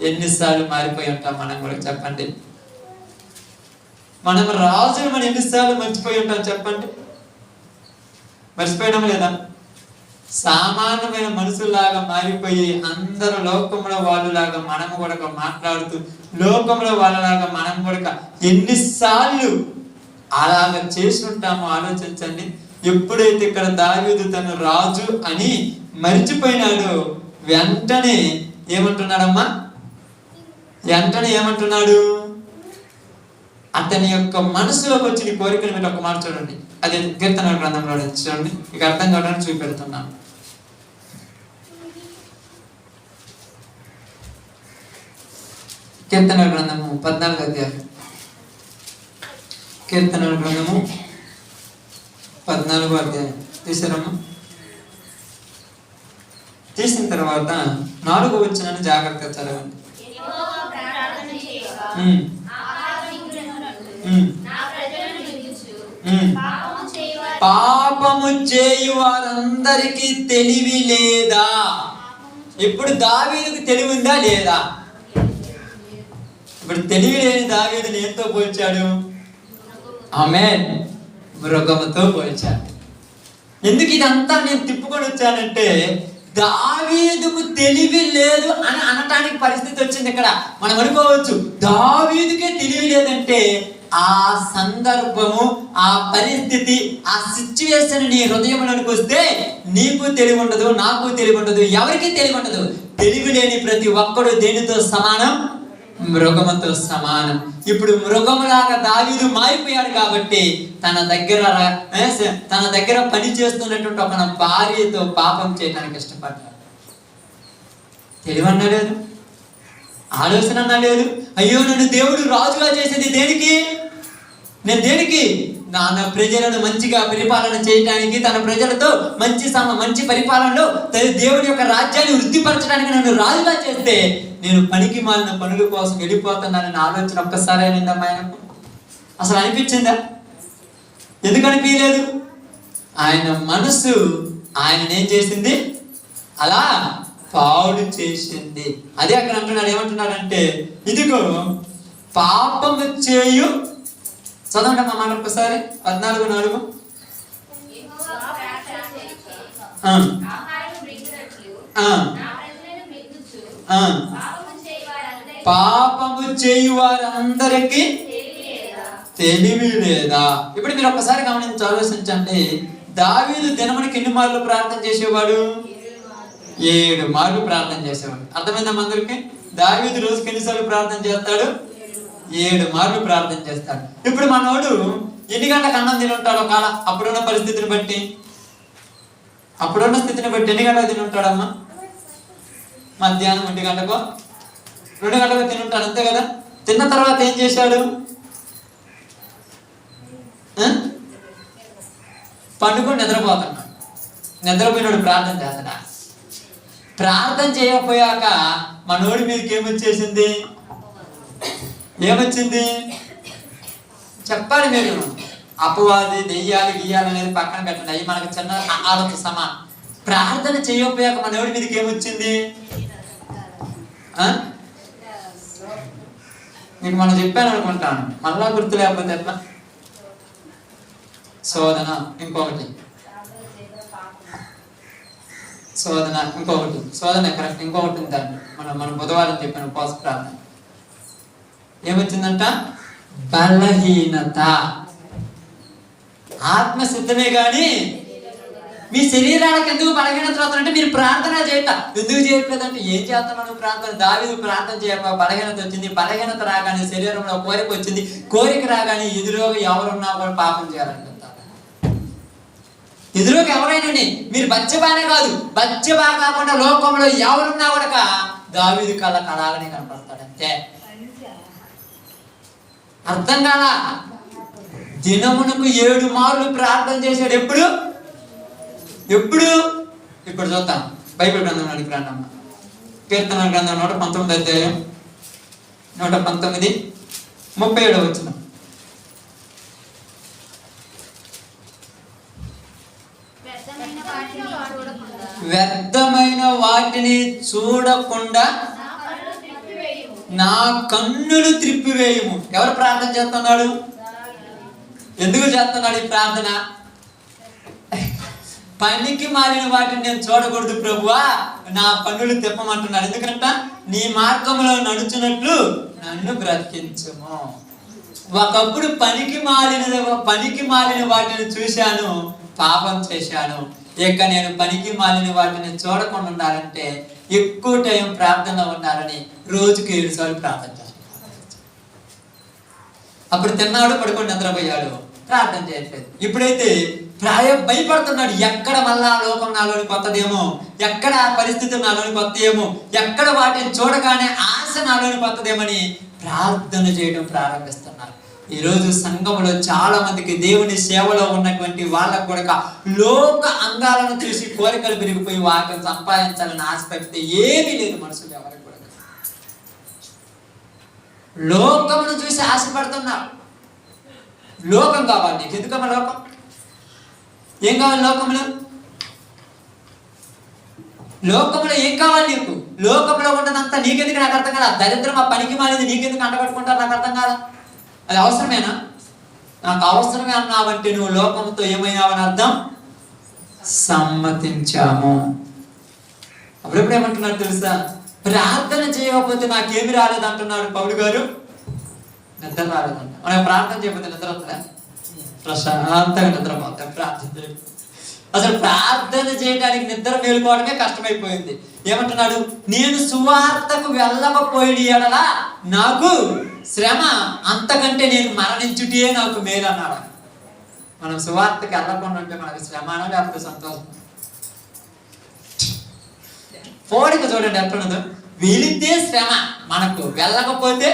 ఎన్నిసార్లు మారిపోయి ఉంటాం మనం కూడా చెప్పండి? మనం రాజుని మనం ఎన్నిసార్లు మర్చిపోయి ఉంటాం చెప్పండి? మర్చిపోయినాం లేదా? సామాన్యమైన మనుషుల్లాగా మారిపోయి అందరూ లోకంలో వాళ్ళలాగా మనము కూడా మాట్లాడుతూ లోకంలో వాళ్ళలాగా మనం కూడా ఎన్నిసార్లు అలాగ చేసి ఉంటామో ఆలోచించండి. ఎప్పుడైతే ఇక్కడ దావీదు తను రాజు అని మరిచిపోయినాడో వెంటనే ఏమంటున్నాడమ్మా? వెంటనే ఏమంటున్నాడు? అతని యొక్క మనసులోకి వచ్చిన కోరికను మీరు ఒక మాట చూడండి. అదే కీర్తనల గ్రంథంలో చూడండి, మీకు అర్థం కావడానికి చూపెడుతున్నాను. కీర్తనల గ్రంథము 14వ అధ్యాయం. కీర్తనల గ్రంథము 14వ అధ్యాయం తీసారమ్మా? తీసిన తర్వాత 4వ వచనాన్ని జాగ్రత్తగా చదవండి. పాపము చేయు వారందరికీ తెలివి లేదా? ఇప్పుడు దావీదుకు తెలివి ఉందా లేదా? ఇప్పుడు తెలివి లేని దావీదుని ఏంతో పోల్చాడు? ఆమేన్, మృగముతో పోల్చాడు. ఎందుకు ఇదంతా నేను తిప్పుకొని వచ్చానంటే, దావీదుకు తెలివి లేదు అని అనటానికి పరిస్థితి వచ్చింది. ఇక్కడ మనం అనుకోవచ్చు దావీదుకే తెలివి లేదంటే ఆ సందర్భము, ఆ పరిస్థితి, ఆ సిచ్యువేషన్ నీ హృదయంలోనికి వస్తే నీకు తెలివి ఉండదు, నాకు తెలివి ఉండదు, ఎవరికి తెలివి ఉండదు. తెలివి లేని ప్రతి ఒక్కడు దేనితో సమానం? మృగముతో సమానం. ఇప్పుడు మృగములాగా దావీదు మారిపోయాడు కాబట్టి తన దగ్గర పని చేస్తున్నటువంటి ఒక భార్యతో పాపం చేయడానికి ఇష్టపడ్డాడు. తెలివన్నా లేదు, ఆలోచన అన్నా లేదు. అయ్యో నన్ను దేవుడు రాజుగా చేసేది దేనికి? నేను దేనికి? నా ప్రజలను మంచిగా పరిపాలన చేయడానికి, తన ప్రజలతో మంచి పరిపాలనలో దేవుడి యొక్క రాజ్యాన్ని వృద్ధిపరచడానికి నన్ను రాజుగా చేస్తే నేను పనికి మాలిన పనుల కోసం వెళ్ళిపోతున్నానని ఆలోచన ఒక్కసారి అయినమ్మా ఆయనకు? అసలు అనిపించిందా? ఎందుకు అనిపించలేదు? ఆయన మనసు ఆయననేం చేసింది? అలా పాడు చేసింది. అదే అక్కడ అంటున్నాడు. ఏమంటున్నాడంటే, ఇదిగో పాపము చేయు, చదవండి అమ్మా మాట ఒక్కసారి, 14:4. పాపము చేయు వారందరికీ తెలివి లేదా? ఇప్పుడు మీరు ఒక్కసారి గమనించి ఆలోచించండి. దావీదు దినమునికి ఎన్ని మార్లు ప్రార్థన చేసేవాడు? 7 మార్లు ప్రార్థన చేసేవాడు. అర్థమైందమ్మా అందరికి? దావీదు రోజుకి ఎన్నిసార్లు ప్రార్థన చేస్తాడు? 7 మార్లు ప్రార్థన చేస్తాడు. ఇప్పుడు మనోడు ఎన్ని గంటలకు అన్నం తిని ఉంటాడు? ఒకవేళ అప్పుడున్న పరిస్థితిని బట్టి, అప్పుడున్న స్థితిని బట్టి ఎన్ని గంటలకు తిని ఉంటాడమ్మా? మధ్యాహ్నం 1 గంటకో 2 గంటలకు తిని ఉంటాడు, అంతే కదా? తిన్న తర్వాత ఏం చేశాడు? పండుకొని నిద్రపోతున్నాడు. నిద్రపోయినాడు ప్రార్థన చేస్తాడా? ప్రార్థన చేయకపోయాక మనోడి మీదకి ఏమొచ్చేసింది? ఏమొచ్చింది చెప్పాలి మీరు? అపవాది, దెయ్యాలు, గియ్యాలు అనేది పక్కన పెట్టండి, అవి మనకు చిన్న ఆలోచన సమానం. ప్రార్థన చేయకపోయాక మనోడి మీదకి ఏమొచ్చింది? మీకు మనం చెప్పాను అనుకుంటాను, మళ్ళా గుర్తు లేకపోతే ఎట్లా? శోధన, ఇంకొకటి శోధన, ఇంకొకటి శోధన కరెక్ట్, ఇంకొకటి ఉందండి. మనం బుధవారం చెప్పాను ఉపవాస ప్రార్థన. ఏమొచ్చిందంట? బలహీనత. ఆత్మ సిద్ధమే కానీ మీ శరీరాలకు ఎందుకు బలహీనత అవుతుందంటే మీరు ప్రార్థన చేయట ఎందుకు చేయట్లేదంటే ఏం చేస్తున్నాను ప్రార్థన? దావీదు ప్రార్థన చేయక బలహీనత వచ్చింది. బలహీనత రాగానే శరీరంలో కోరిక వచ్చింది. కోరిక రాగానే ఎదురుగా ఎవరున్నా కూడా పాపం చేయాలంటారు. ఎదురుగా ఎవరైనా మీరు బచ్చబానే కాదు, బచ్చబా కాకుండా లోకంలో ఎవరున్నా కూడా దావీదు కళ్ళకు అలాగనే కనపడతాడు, అంతే. అర్థం కాలా? దినమునకు 7 మార్లు ప్రార్థన చేశాడు. ఎప్పుడు? ఇప్పుడు చూద్దాం. బైబిల్ గ్రంథంలోనికి రండి అమ్మ. కీర్తనల గ్రంథం 119 అధ్యాయం 119 37 వచనం. వ్యర్థమైన వాటిని చూడకుండా నా కన్నులు త్రిప్పివేయము. ఎవరు ప్రార్థన చేస్తున్నాడు? ఎందుకు చేస్తున్నాడు ఈ ప్రార్థన? పనికి మాలిన వాటిని నేను చూడకూడదు ప్రభువా, నా కన్నులు తిప్పమంటున్నాడు. ఎందుకంట నీ మార్గంలో నడుచున్నట్లు నన్ను బ్రతికించము. ఒకప్పుడు పనికి మాలిన వాటిని చూశాను, పాపం చేశాను. ఇక నేను పనికి మాలిన వాటిని చూడకుండా ఉండాలంటే ఎక్కువ టైం ప్రార్థన ఉండాలని రోజుకి 7 సార్లు ప్రార్థన చేస్తాను. అప్పుడు తిన్నాడు, పడుకొని నిద్రపోయాడు, ప్రార్థన చేయట్లేదు. ఇప్పుడైతే భయపడుతున్నాడు. ఎక్కడ మళ్ళా లోకం నాలోని కొత్తదేమో, ఎక్కడ పరిస్థితి నాలోని కొత్తదేమో, ఎక్కడ వాటిని చూడగానే ఆశ నాలోని కొత్తదేమని ప్రార్థన చేయడం ప్రారంభిస్తున్నారు. ఈరోజు సంఘంలో చాలా మందికి దేవుని సేవలో ఉన్నటువంటి వాళ్ళకు కూడా లోక అంగాలను చూసి కోరికలు పెరిగిపోయి వాటిని సంపాదించాలని ఆశపడితే ఏమీ లేదు మనసులో ఎవరికి కూడా. లోకమును చూసి ఆశపడుతున్నారు. లోకం కావాలి నీకు. ఎందుకమ్మా లోకం? ఏం కావాలి లోకంలో? లోకంలో ఏం కావాలి నీకు? లోకంలో ఉన్నదంతా నీకెందుకు నాకు అర్థం కాదా? దరిద్రం ఆ పనికి మానేది నీకెందుకు అంటగట్టుకుంటారు నాకు అర్థం కాదా? అది అవసరమేనా? నాకు అవసరమే అన్నావంటే నువ్వు లోకంతో ఏమైనావని అర్థం. సమ్మతించాము. అప్పుడెప్పుడు ఏమంటున్నాడు తెలుసా? ప్రార్థన చేయకపోతే నాకేమి రాలేదు అంటున్నాడు పౌలు గారు. నిద్ర రాలేదంట. మనం ప్రార్థన చేయకపోతే నిద్ర వస్తుందా? ప్రశాంతంగా నిద్రపోతాం ప్రార్థన చేయకపోతే. అసలు ప్రార్థన చేయడానికి నిద్ర మేలుకోవడమే కష్టమైపోయింది. ఏమంటున్నాడు? నేను సువార్తకు వెళ్ళకపోయి ఎడలా నాకు శ్రమ, అంతకంటే నేను మరణించుటే నాకు మేలు అన్నాడు. మనం సువార్తకు వెళ్ళకుండా ఉంటే మనకు శ్రమ లేకపోతే సంతోషం. పోడిక చూడండి ఎట్లున్నదో. వెళితే శ్రమ మనకు, వెళ్ళకపోతే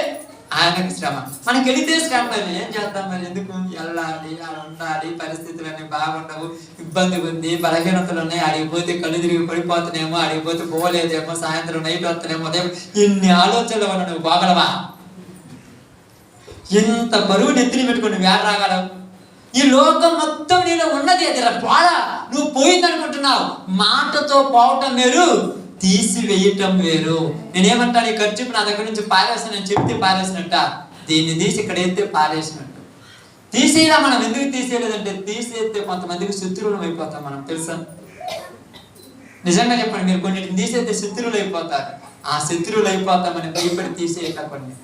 ఆయనకు శ్రమ. మనకి వెళితే శ్రమ. మరి ఏం చేద్దాం? మరి ఎందుకు వెళ్ళాలి? అలా ఉండాలి, పరిస్థితులన్నీ బాగుండవు, ఇబ్బంది ఉంది, బలహీనతలు ఉన్నాయి, అడిగిపోతే కళ్ళు తిరిగి పడిపోతున్నామో, అడిగిపోతే పోలేదేమో, సాయంత్రం నైట్ వస్తున్నామో, ఇన్ని ఆలోచనలు వల్ల నువ్వు బాగలవా? ఎంత బరువు నెత్తిని పెట్టుకుని వేడ రాగలవు? ఈ లోకం మొత్తం నీలో ఉన్నది అది పోడా. నువ్వు పోయిందనుకుంటున్నావు. మాటతో పోవటం వేరు, తీసివేయటం వేరు. నేనేమంటాను? ఈ ఖర్చు నా దగ్గర నుంచి పారేసిన చెప్తే పారేసినట్ట, దీన్ని తీసి ఇక్కడ ఎత్తే పారేసినట్టు. తీసేలా మనం ఎందుకు తీసేయలేదంటే, తీసేస్తే కొంతమందికి శత్రువులు అయిపోతాం మనం, తెలుసా? నిజంగా చెప్పండి, మీరు కొన్నిటిని తీసేస్తే శత్రువులు అయిపోతారు. ఆ శత్రువులు అయిపోతామని భయపడి తీసేయక కొన్ని.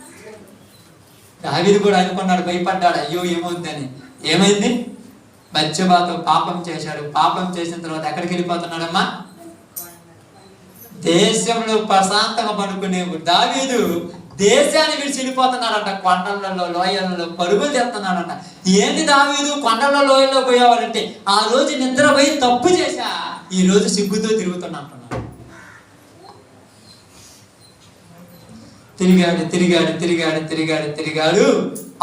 దావీదు కూడా అనుకున్నాడు, భయపడ్డాడు, అయ్యో ఏమవుద్దని. ఏమైంది? బత్షెబాతో పాపం చేశాడు. పాపం చేసిన తర్వాత ఎక్కడికి వెళ్ళిపోతున్నాడమ్మా? దేశంలో ప్రశాంతంగా పడుకునే దావీదు దేశాన్ని విడిచి వెళ్ళిపోతున్నాడంట. కొండలలో, లోయలలో పరుగులు చేస్తున్నాడంట. ఏంది దావీదు కొండల లోయల్లో పోయేవాడంటే, ఆ రోజు నిద్రపోయి తప్పు చేశా, ఈ రోజు సిగ్గుతో తిరుగుతున్నా అంటున్నాడు. తిరిగాడు.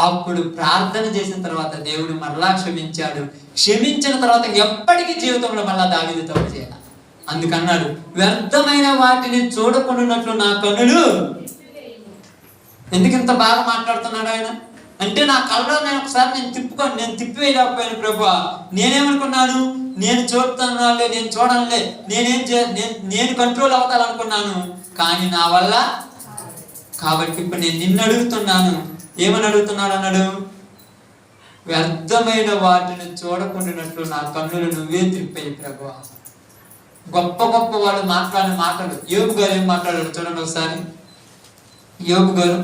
అప్పుడు ప్రార్థన చేసిన తర్వాత దేవుడు మరలా క్షమించాడు. క్షమించిన తర్వాత ఎప్పటికీ జీవితంలో మళ్ళా దావీదు తప్పు చేయాలి. అందుకన్నాడు, వ్యర్థమైన వాటిని చూడకుండాన్నట్లు నా కన్నులు. ఎందుకు ఇంత బాగా మాట్లాడుతున్నాడు ఆయన అంటే, నా కళ్ళలో నేను తిప్పివేయలేకపోయాను ప్రభువా. నేనేమనుకున్నాను? నేను చూడతానులే, నేను చూడాలే, నేను కంట్రోల్ అవుతాననుకున్నాను, కానీ నా వల్ల. కాబట్టి ఇప్పుడు నేను నిన్ను అడుగుతున్నాను. ఏమని అడుగుతున్నాడు అన్నాడు? వ్యర్థమైన వాటిని చూడకుండాన్నట్లు నా కన్నులు నువ్వే తిప్పేయి ప్రభువా. గొప్ప గొప్ప వాళ్ళు మాట్లాడిన మాటలు. యోబు గారు ఏం మాట్లాడారు చూడండి ఒకసారి. యోబు గారు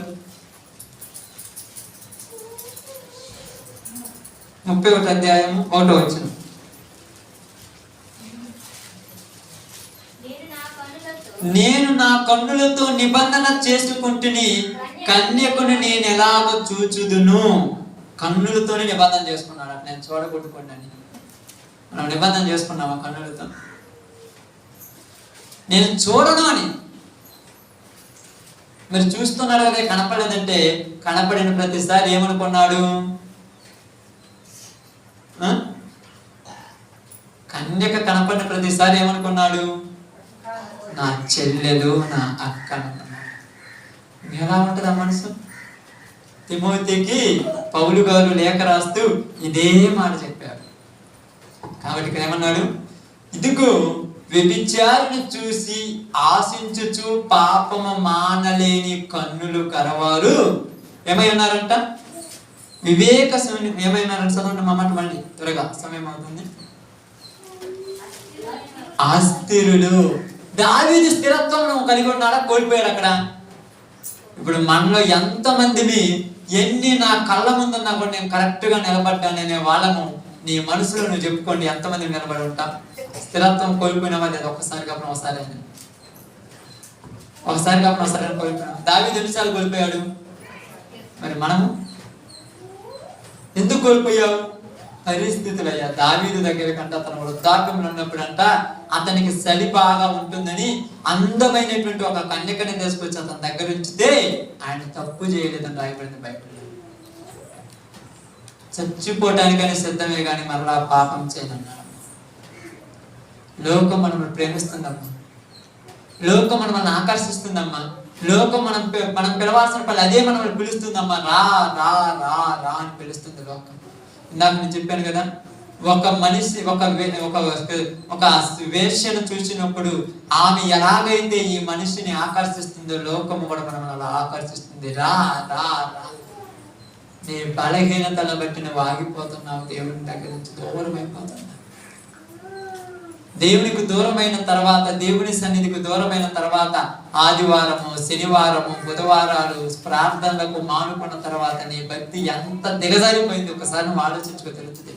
31వ అధ్యాయము 1వ వచనం. నేను నా కన్నులతో నిబంధన చేసుకుంటుని, కన్యకుని నేను ఎలాగో చూచుదును. కన్నులతోనే నిబంధన చేసుకున్నాడు. అట్లా నేను చూడగొట్టుకోండి అని మనం నిబంధన చేసుకున్నామా? కన్నులతో నేను చూడను అని. మీరు చూస్తున్నారు కదా, కనపడలేదంటే కనపడిన ప్రతిసారి ఏమనుకున్నాడు? కన్యక కనపడిన ప్రతిసారి ఏమనుకున్నాడు? నా చెల్లెలు, నా అక్క అనుకున్నాడు. ఎలా ఉంటుంది ఆ మనసు? తిమోతికి పౌలు గారు లేఖ రాస్తూ ఇదే మాట చెప్పారు. కాబట్టి ఇక్కడ ఏమన్నాడు? ఇదిగో వ్యభిచారిని చూసి ఆశించుచు పాపము మానలేని కన్నులు కలవారు ఏమై ఉన్నారంట? వివేక ఏమై ఉన్నారంట? చదవండి మా మాట మళ్ళీ త్వరగా, సమయం అవుతుంది. అస్థిరులు. దావీదు స్థిరత్వం కలిగి ఉన్నాడా? కోల్పోయాడు అక్కడ. ఇప్పుడు మనలో ఎంతమందిని ఎన్ని నా కళ్ళ ముందున్నా కూడా నేను కరెక్ట్గా నిలబడ్డాననే వాళ్ళము నీ మనసులో నువ్వు చెప్పుకోండి, ఎంతమంది నిలబడి ఉంటా? స్థిరత్వం కోల్పోయిన వాళ్ళు ఒకసారి కాకుండా ఒకసారి కోల్పోయినా. దావీదు ఎన్నిసార్లు కోల్పోయాడు? మరి మనము ఎందుకు కోల్పోయావు? పరిస్థితులు అయ్యా. దావీదు దగ్గర కంటే అతను వృద్ధాప్యంలో ఉన్నప్పుడు అంట అతనికి చలి బాగా ఉంటుందని అందమైనటువంటి ఒక కన్యకని తీసుకొచ్చి అతని దగ్గర ఉంచితే ఆయన తప్పు చేయలేదని రాయబడింది బైబిల్లో. చచ్చిపోవటానికని సిద్ధమే కానీ మరలా పాపం చేయనన్నాడు. లోకం మనల్ని ప్రేమిస్తుందమ్మా, లోకం మనల్ని ఆకర్షిస్తుందమ్మా, లోకం మనం పిలవాల్సిన పని అదే మనల్ని పిలుస్తుందమ్మా. రా రా రా రా అని పిలుస్తుంది లోకం. ఇందాక నేను చెప్పాను కదా, ఒక మనిషి ఒక వేశ్యను చూసినప్పుడు ఆమె ఎలాగైతే ఈ మనిషిని ఆకర్షిస్తుందో లోకము కూడా మనం అలా ఆకర్షిస్తుంది. రా రా రా. నీ బలహీనతను బట్టి నువ్వు ఆగిపోతున్నావు, దేవుని దగ్గర నుంచి దూరం అయిపోతున్నావు. దేవునికి దూరమైన తర్వాత, దేవుని సన్నిధికి దూరమైన తర్వాత ఆదివారము, శనివారము, బుధవారాలు ప్రార్థనలకు మానుకున్న తర్వాత నీ భక్తి ఎంత దిగజారిపోయింది ఒకసారి నువ్వు ఆలోచించుకో, తెలుస్తుంది.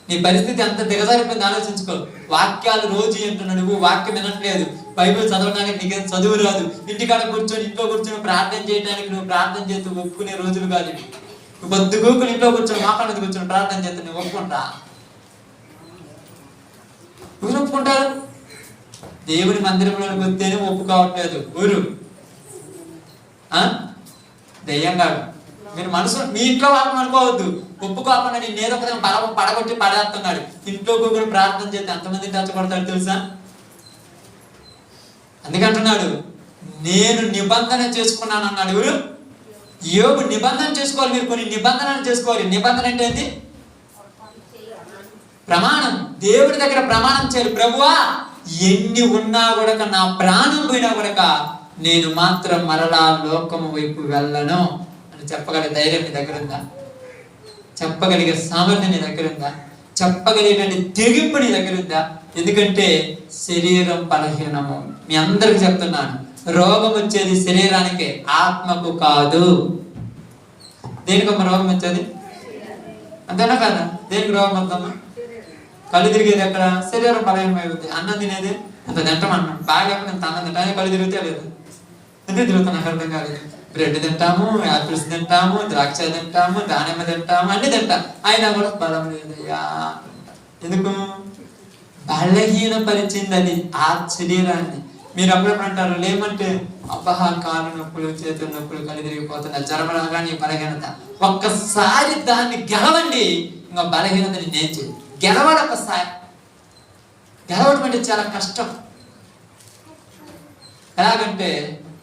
నీ పరిస్థితి ఎంత దిగజారిపోయింది ఆలోచించుకో. వాక్యాలు రోజు అంటున్నావు, నువ్వు వాక్యం వినట్లేదు, బైబిల్ చదవడానికి నీకేం చదువు రాదు, ఇంటికాడ కూర్చొని ఇంట్లో కూర్చొని ప్రార్థన చేయడానికి నువ్వు ప్రార్థన చేస్తూ ఒప్పుకునే రోజులు కాదు. నువ్వు పొద్దు కూకుని ఇంట్లో కూర్చొని మాకాడ మీద కూర్చొని ప్రార్థన చేస్తూ నువ్వు ఒప్పుకుంటా? ఊరు ఒప్పుకుంటారు? దేవుని మందిరంలోకి వస్తేనే ఒప్పుకోవట్లేదు ఊరు. దయ్యంగాడు. మీరు మనసు మీ ఇంట్లో వాళ్ళని అనుకోవద్దు, ఒప్పుకోకుండా నేను ఏదో ఒక పడగొట్టి పడేస్తున్నాడు. ఇంట్లో కూడా ప్రార్థన చేస్తే ఎంతమంది టచ్చబడతాడు తెలుసా? అందుకంటున్నాడు నేను నిబంధన చేసుకున్నాను అన్నాడు. ఎవరు? యోబు నిబంధన చేసుకోవాలి. మీరు కొన్ని నిబంధనలు చేసుకోవాలి. నిబంధన అంటే ఏంటి? ప్రమాణం. దేవుడి దగ్గర ప్రమాణం చేయాలి. ప్రభువా ఎన్ని ఉన్నా కూడా నా ప్రాణం పోయినా కూడా నేను మాత్రం మరలా లోకము వైపు వెళ్ళను అని చెప్పగలిగే ధైర్యం నీ దగ్గర ఉందా? చెప్పగలిగే సామర్థ్యం నీ దగ్గర ఉందా? చెప్పగలిగే తెగింపు నీ దగ్గర ఉందా? ఎందుకంటే శరీరం బలహీనము. మీ అందరికి చెప్తున్నాను, రోగం వచ్చేది శరీరానికే, ఆత్మకు కాదు. దేనికమ్మ రోగం వచ్చేది? అంతేనా కాదా? దేనికి రోగం వద్దమ్మా? కళ్ళు తిరిగేది ఎక్కడ? శరీరం బలహీనమైపోతుంది. అన్నం తినేది అంత తింటామన్నాం బాగా, నేను అన్నం తింటాను, కళ్ళు తిరిగితే లేదు. ఎందుకు తిరుగుతాను నాకు అర్థం కాలేదు. బ్రెడ్ తింటాము, యాపిల్స్ తింటాము, ద్రాక్ష తింటాము, దానిమ్మ తింటాము, అన్ని తింటాం, అయినా కూడా బలం లేదయ్యా. ఎందుకు? బలహీనపరిచింది అది ఆ శరీరాన్ని. మీరు అప్పుడప్పుడు అంటారు లేమంటే అబ్బా కాలు నొప్పులు, చేతుల నొప్పులు, కళ్ళు తిరిగిపోతున్నా, జ్వరం రాగానే బలహీనత. ఒక్కసారి దాన్ని గెలవండి, ఇంకా బలహీనతని నేను చేయాలి. గెలవాలి ఒకసారి. గెలవడం అంటే చాలా కష్టం. ఎలాగంటే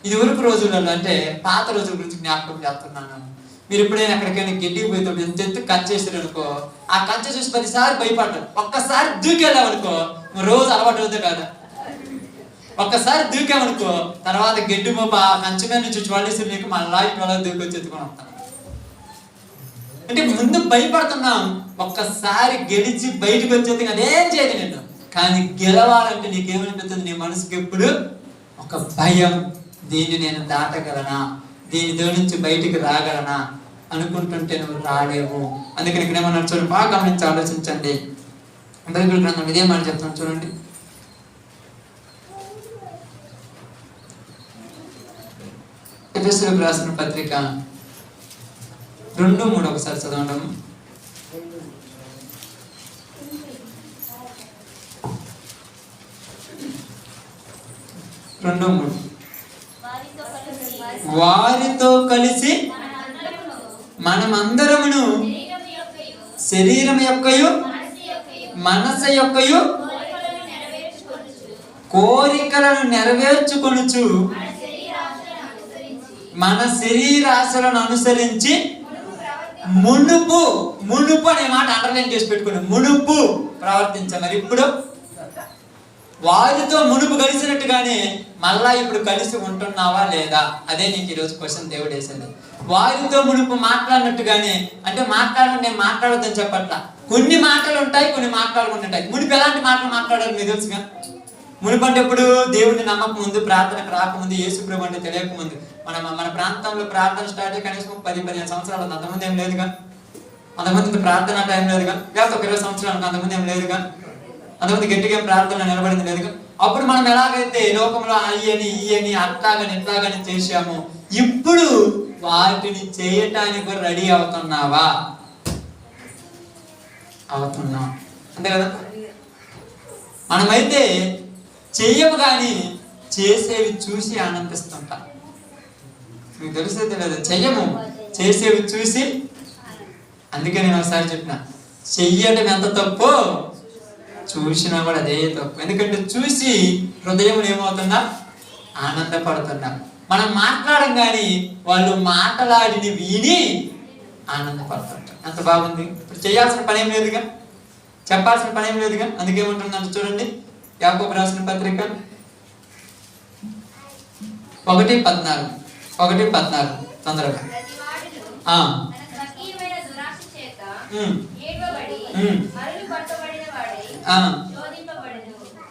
ఇది వరకు రోజులలో, అంటే పాత రోజుల గురించి జ్ఞాపకం చేస్తున్నాను. మీరు ఎప్పుడైనా ఎక్కడికైనా గడ్డికి పోతే ఎంత కంచేసారు అనుకో, ఆ కంచె చూసి 10 సార్లు భయపడ్డారు. ఒక్కసారి దూకెళ్ళామనుకో రోజు అలవాటు అవుతుంది కదా. ఒక్కసారి దూకామనుకో తర్వాత గడ్డి మోప ఆ కంచె మీద నుంచి చూడేసి నీకు మళ్ళా ఇంట్లో దూకొచ్చి ఎత్తుకొని వస్తాను. అంటే ముందు భయపడుతున్నాం, ఒక్కసారి గెలిచి బయటకు వచ్చేది అదేం చేయదు నేను. కానీ గెలవాలంటే నీకేమనిపిస్తుంది? నీ మనసుకి ఎప్పుడు ఒక భయం, దీన్ని నేను దాటగలనా, దీనితో నుంచి బయటికి రాగలనా అనుకుంటుంటే నువ్వు రాలేవు. అందుకని ఇక్కడ ఏమన్నా చూడండి, బాగా గమనించి ఆలోచించండి. బైబిల్ గ్రంథం ఇదే మాట చెప్తాను చూడండి. ఎఫెసీయులకు రాసిన పత్రిక 2:3 ఒకసారి చదవండి. 2:3 వారితో కలిసి మనమందరమును శరీరం యొక్కయు మనసు యొక్కయు కోరికలను నెరవేర్చుకొనుచు మన శరీరాశలను అనుసరించి మునుపు అనే మాట అండర్లైన్ చేసి పెట్టుకుని మునుపు ప్రవర్తించాం. మరి ఇప్పుడు వారితో మునుపు కలిసినట్టుగానే మళ్ళా ఇప్పుడు కలిసి ఉంటున్నావా లేదా? అదే నీకు ఈరోజు క్వశ్చన్ దేవుడు వేసింది. వారితో మునుపు మాట్లాడినట్టుగానే అంటే నేను మాట్లాడొద్దని చెప్పట్లా. కొన్ని మాటలు ఉంటాయి, కొన్ని మాట్లాడకుండా ఉంటాయి. మునుపు ఎలాంటి మాటలు మాట్లాడాలి మీకు తెలుసుగా. మునుపు అంటే ఎప్పుడు దేవుడిని నమ్మక ముందు, ప్రార్థనకు రాకముందు, యేసు ప్రభు అంటే తెలియకముందు. మన ప్రాంతంలో ప్రార్థన స్టార్ట్ అయ్యి కనీసం 10-15 సంవత్సరాలు అంతకుముందు ఏం లేదుగా. అంతకుముందు ప్రార్థన టైం లేదుగా. లేకపోతే 20 సంవత్సరాలకు అంతకుముందు ఏం లేదుగా. అంతకుముందు గట్టిగా ప్రార్థన నిలబడింది లేదుగా. అప్పుడు మనం ఎలాగైతే లోకంలో అయ్యని ఇయ్యని అట్లాగని ఇట్లాగని చేశాము, ఇప్పుడు వాటిని చేయటానికి రెడీ అవుతున్నావా? అవుతున్నాం, అంతే కదా. మనమైతే చెయ్యము కానీ చేసేవి చూసి ఆనందిస్తుంటాం. మీకు తెలిసే తెలియదు, చెయ్యము చేసేవి చూసి. అందుకే నేను ఒకసారి చెప్పిన, చెయ్యటం ఎంత తప్పు చూసినా కూడా అదే తప్పు. ఎందుకంటే చూసి హృదయం ఏమవుతున్నా ఆనందపడుతున్నా. మనం మాట్లాడం కానీ వాళ్ళు మాట్లాడిని విని ఆనందపడుతుంటాం. ఎంత బాగుంది. ఇప్పుడు చేయాల్సిన పని ఏం లేదుగా, చెప్పాల్సిన పని ఏం లేదుగా. అందుకేమంటున్నాను చూడండి, యాకోబు రాసిన పత్రిక 1:14 తొందరగా.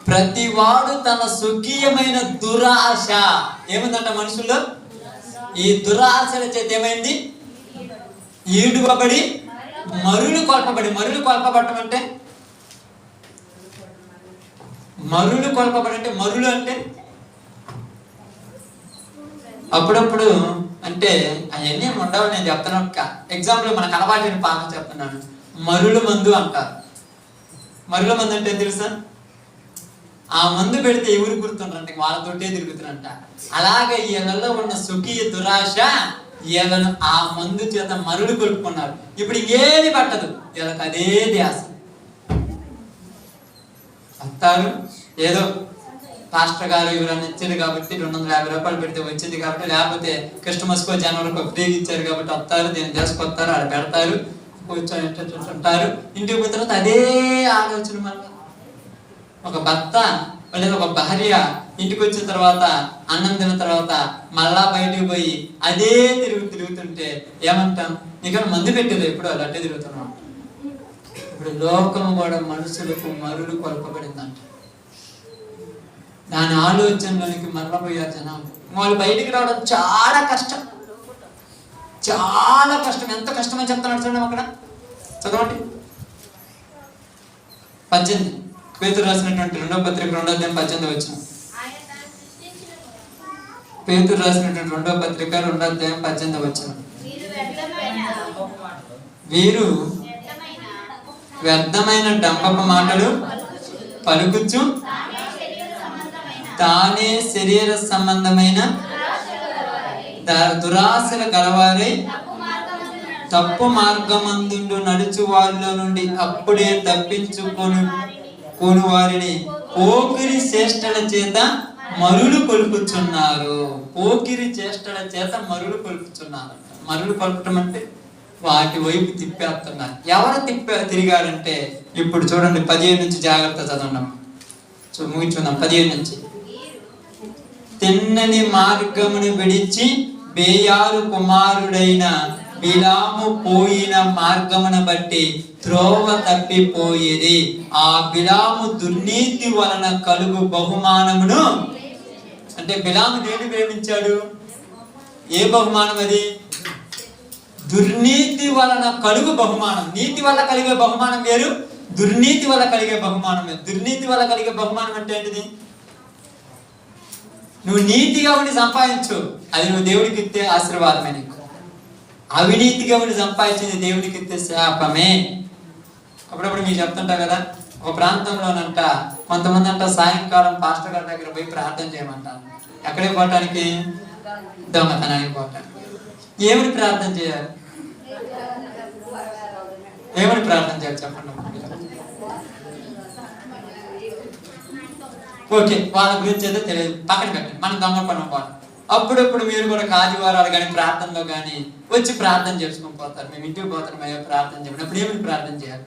ప్రతివాడు తన స్వకీయమైన దురాశ ఏముందంట మనుషుల్లో, ఈ దురాశల చేత ఏమైంది? ఈడువబడి మరులు కొల్పబడి. మరులు కొల్పబడటం అంటే మరులు అంటే అప్పుడప్పుడు అంటే అవన్నీ ఉండవు. నేను చెప్తున్నాను ఎగ్జాంపుల్, మనకు అలవాటు పాఠం చెప్తున్నాను. మరుల మందు అంటారు. మరుల మందు అంటే తెలుసా? ఆ మందు పెడితే ఎవరు గుర్తుంటారంటే వాళ్ళతోటే తిరుగుతున్నంట. అలాగే వీళ్ళలో ఉన్న స్వకీయ దురాశ వీళ్ళను ఆ మందు చేత మరులు కొలుపుకున్నారు. ఇప్పుడు ఇంకేది పట్టదు వీళ్ళకి, అదే ధ్యాస. వస్తారు, ఏదో పాస్టర్ గారు ఎవరన్నా ఇచ్చారు కాబట్టి 250 రూపాయలు పెడితే వచ్చింది కాబట్టి, లేకపోతే కస్టమర్స్కో జనవరికో ఫ్రీగా ఇచ్చారు కాబట్టి వస్తారు, దీన్ని తీసుకొస్తారు, ఆడ పెడతారు, కూర్చొని ఉంటారు. ఇంటికి పోయిన తర్వాత అదే ఆలోచన. మళ్ళీ ఒక భర్త లేదా ఒక భార్య ఇంటికి వచ్చిన తర్వాత అన్నం తిన్న తర్వాత మళ్ళా బయటకు పోయి అదే తిరుగుతుంటే ఏమంటాం? ఇక్కడ మందు పెట్టేది ఎప్పుడు అది అట్టే తిరుగుతున్నాం. ఇప్పుడు లోకం కూడా మనుషులకు మరులు కొలపబడిందంట. దాని ఆలోచనలోనికి మరలపోయారు జనాలు. వాళ్ళు బయటికి రావడం చాలా కష్టం, చాలా కష్టం. ఎంత కష్టమని చెప్తున్నాడు చూడండి అక్కడ, చదవండి. 18 పేతురు రాసినటువంటి 2వ పత్రిక 2వ అధ్యాయం 18 వచనం. పేతురు రాసినటువంటి 2వ పత్రిక 2వ అధ్యాయం 18 వచనం. వీరు వ్యర్థమైన డంపపు మాటలు పలుకుచు తానే శరీర సంబంధమైన దురాశల గలవారై తప్పు మార్గమందు నడుచు వాళ్ళ నుండి అప్పుడే తప్పించుకొని వారిని పోకిరి చేష్టల చేత మరులు కొలుపుచున్నారు. పోకిరి చేష్టల చేత మరులు కొలుపుచున్నారు. మరులు కొలపటం అంటే వాటి వైపు తిప్పేస్తున్నారు. ఎవరు తిరిగారంటే ఇప్పుడు చూడండి 15 నుంచి జాగ్రత్త చదవడం, ముగించుకుందాం. 15 నుంచి. తిన్నని మార్గమును విడిచి బేయారు కుమారుడైన బిలాము పోయిన మార్గమును బట్టి త్రోవ తప్పిపోయేది. ఆ బిలాము దుర్నీతి వలన కలుగు బహుమానమును, అంటే బిలాము దేని ప్రేమించాడు? ఏ బహుమానం అది? దుర్నీతి వలన కలుగు బహుమానం. నీతి వల్ల కలిగే బహుమానం వేరు, దుర్నీతి వల్ల కలిగే బహుమానం వేరు. దుర్నీతి వల్ల కలిగే బహుమానం అంటే ఏంటిది? నువ్వు నీతిగా ఉండి సంపాదించు, అది నువ్వు దేవుడికి ఇస్తే ఆశీర్వాదమే. నీకు అవినీతిగా ఉండి సంపాదించింది దేవుడికి ఇస్తే శాపమే. అప్పుడప్పుడు మీకు చెప్తుంటా కదా, ఒక ప్రాంతంలోనంట కొంతమంది అంట సాయంకాలం పాస్టర్ గారి దగ్గర పోయి ప్రార్థన చేయమంటారు. ఎక్కడికి పోవటానికి? దొంగతనానికి పోవటానికి. ఏమని ప్రార్థన చేయాలి? ఏమని ప్రార్థన చేయాలి చెప్పండి. ఓకే, వాళ్ళ గురించి అయితే తెలియదు, పక్కన పెట్టండి. మనం దొంగ పని పోవాలి. అప్పుడప్పుడు మీరు కూడా ఆదివారాలు కానీ ప్రార్థనలో కానీ వచ్చి ప్రార్థన చేసుకొని పోతారు. మేము ఇంటికి పోతాం, మేము ప్రార్థన చేయడం. అప్పుడు ఏమని ప్రార్థన చేయాలి?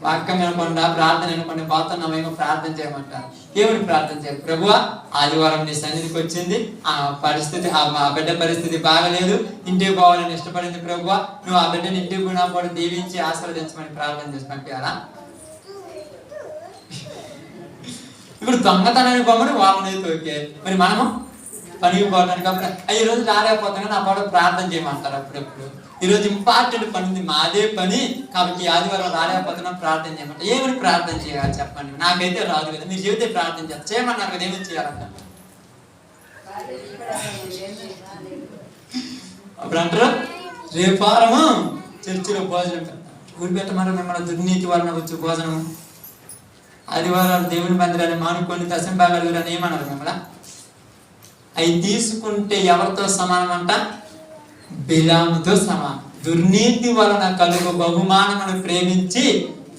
వాక్యం వినకుండా ప్రార్థన వినకుండా పోతున్నామేమో ప్రార్థన చేయమంటారు. ఏమని ప్రార్థన చేయాలి? ప్రభువా, ఆదివారం నీ సన్నిధికి వచ్చింది, ఆ పరిస్థితి ఆ బిడ్డ పరిస్థితి బాగలేదు, ఇంటికి పోవాలని ఇష్టపడింది ప్రభువా, నువ్వు ఆ బిడ్డని ఇంటికి కూడా దీవించి ఆశీర్వదించమని ప్రార్థన చేసి పంపించాలా? ఇప్పుడు దొంగతనాన్ని బొమ్మని వాళ్ళని తోకే, మరి మనము పనికి పోవడానికి అప్పుడు ఈ రోజు రాలేకపోతాను నా పాటు ప్రార్థన చేయమంటారు. అప్పుడప్పుడు ఈరోజు ఇంపార్టెంట్ పని ఉంది, మాదే పని, కాబట్టి ఆదివారం రాలేకపోతున్నాం ప్రార్థన చేయమంటారు. ఏమని ప్రార్థన చేయాలి చెప్పండి? నాకైతే రాదు కదా, మీరు చెబితే ప్రార్థన చేస్తారు. చేయమన్నారు కదా, ఏమని చేయాలంట? అప్పుడు అంటారు రేపు వారము చర్చిలో భోజనం పెడతారు. ఊరి పెట్టమన్నారు మిమ్మల్ని దుర్నీతి వలన వచ్చే భోజనం. ఆదివారాలు దేవుని మందిరాన్ని మానుకొని దశంభాగాలు అని ఏమన్నారు మిమ్మల్ని? అవి తీసుకుంటే ఎవరితో సమానం అంట? బిలాముతో సమానం. దుర్నీతి వలన కలుగు బహుమానమును ప్రేమించి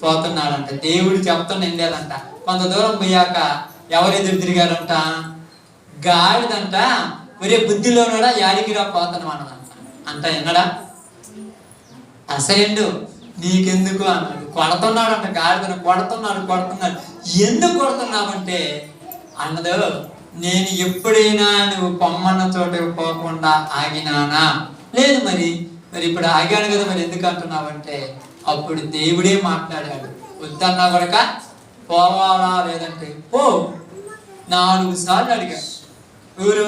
పోతున్నాడంట. దేవుడు చెప్తాను ఎండేదంట. కొంత దూరం పోయాక ఎవరు ఎదురు తిరిగారంట? గాడిదంట. ఒరే బుద్ధిలో కూడా యాడికిరా పోతాను అన్నదంట. అంట ఎన్నడా అసలు నీకెందుకు అన్నాడు. కొడుతున్నాడంట, గాడిదను కొడుతున్నాడు. ఎందుకు కొడుతున్నావంటే అన్నదో, నేను ఎప్పుడైనా నువ్వు పొమ్మన్న చోటకు పోకుండా ఆగినానా? లేదు. మరి ఇప్పుడు ఆగాను కదా, మరి ఎందుకు అంటున్నావంటే అప్పుడు దేవుడే మాట్లాడాడు. వద్దన్నా కూడా పోవాలా లేదంటే పో. 4 సార్లు అడిగాడు. ఊరు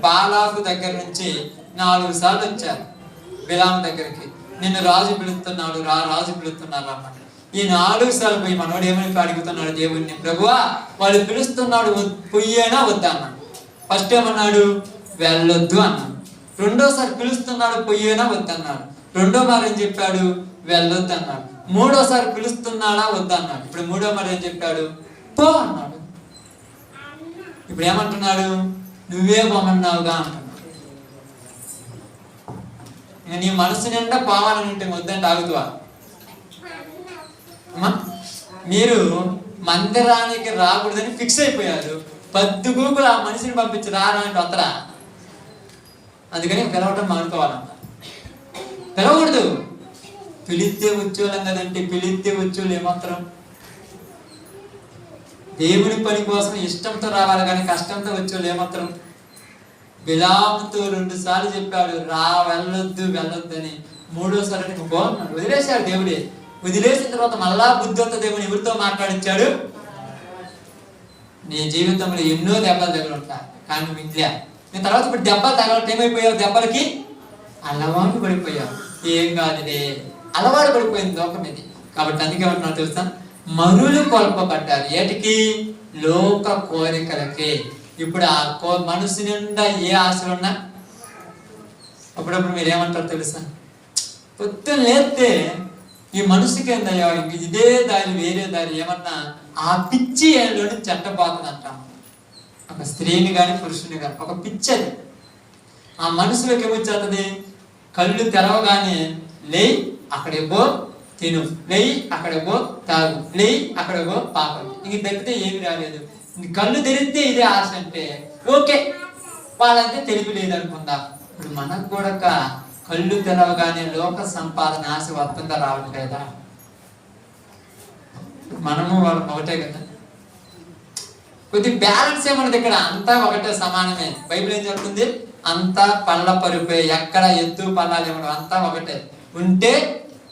బాలాకు దగ్గర నుంచి 4 సార్లు వచ్చారు బిలాము దగ్గరికి. నిన్ను రాజు పిలుస్తున్నాడు, రాజు పిలుస్తున్నారు అన్నమాట. ఈ 4 సార్లు పోయి మనోడు ఏమని అడుగుతున్నాడు దేవుడిని? ప్రభువా, వాళ్ళు పిలుస్తున్నాడు, పొయ్యేనా వద్దా అన్నాడు. ఫస్ట్ ఏమన్నాడు? వెళ్ళొద్దు అన్నాడు. రెండోసారి పిలుస్తున్నాడు, పొయ్యేనా వద్దన్నాడు. రెండో మాట ఏం చెప్పాడు? వెళ్ళొద్దు అన్నాడు. మూడోసారి పిలుస్తున్నాడా వద్దన్నాడు. ఇప్పుడు మూడో మాట ఏం చెప్పాడు? పో అన్నాడు. ఇప్పుడు ఏమంటున్నాడు? నువ్వే పొమ్మన్నావుగా అంటున్నాడు. నీ మనసు నిండా పోవాలని ఉంటే వద్దంటే ఆగుతావా? మీరు మందిరానికి రాకూడదని ఫిక్స్ అయిపోయారు. 10 గూకులు ఆ మనిషిని పంపించి రారా అంటే వత్తరా? అందుకని పిలవటం మానుకోవాలన్న. పిలవకూడదు. పిలిస్తే వచ్చేవాళ్ళం కదంటే పిలిస్తే వచ్చేవాళ్ళు ఏమాత్రం దేవుని పని కోసం ఇష్టంతో రావాలి కానీ కష్టంతో వచ్చేవాళ్ళు ఏమాత్రం. బిలాముతో 2 సార్లు చెప్పాడు వెళ్ళొద్దు అని. మూడోసారి బాగున్నాడు, వదిలేశాడు దేవుడే. వదిలేసిన తర్వాత మళ్ళా బుద్ధితో దేవుని ఎవరితో మాట్లాడించాడు? నీ జీవితంలో ఎన్నో దెబ్బలు తగులుంటాయి కానీ నువ్వు ఇంట్లో నీ తర్వాత ఇప్పుడు దెబ్బలు తగలటం ఏమైపోయావు? దెబ్బలకి అలవాటు పడిపోయావు. ఏం కాదులే, అలవాటు పడిపోయింది లోకం ఇది. కాబట్టి అందుకే ఏమంటున్నా తెలుసా? మనులు కొల్పబడ్డారు ఏటికి? లోక కోరికలకి. ఇప్పుడు ఆ మనసు నిండా ఏ ఆశలు ఉన్నా అప్పుడప్పుడు మీరు ఏమంటారు తెలుసా? పొద్దున్న లేస్తే ఈ మనసుకి ఏందయ్యా ఇదే దారి వేరే దారి ఏమన్నా ఆ పిచ్చి ఏళ్ళలోని చెట్టపోతుంది అంటాం. ఒక స్త్రీని కానీ పురుషుని కానీ ఒక పిచ్చి అది ఆ మనసులోకి ఏమొచ్చేస్తుంది? కళ్ళు తెరవగానే లేయి అక్కడే పో తిను, లేయి అక్కడే పో తాగు, లేయి అక్కడే పో పాపం, ఇంక తగ్గితే ఏమి రాలేదు. కళ్ళు తెరిస్తే ఇదే ఆశ అంటే ఓకే, వాళ్ళంటే తెలివి లేదనుకుందా. ఇప్పుడు మనకు కూడా కళ్ళు తెరవగానే లోక సంపాదన ఆశ వస్తుందా రావట్లేదా? మనము వాళ్ళకి ఒకటే కదా. కొద్ది బ్యాలెన్స్ ఏమన్నది ఇక్కడ? అంతా ఒకటే, సమానమే. బైబిల్ ఏం చెప్తుంది? అంతా పళ్ళ పరుపే, ఎక్కడ ఎత్తు పల్లాలు ఏమన్నా అంతా ఒకటే. ఉంటే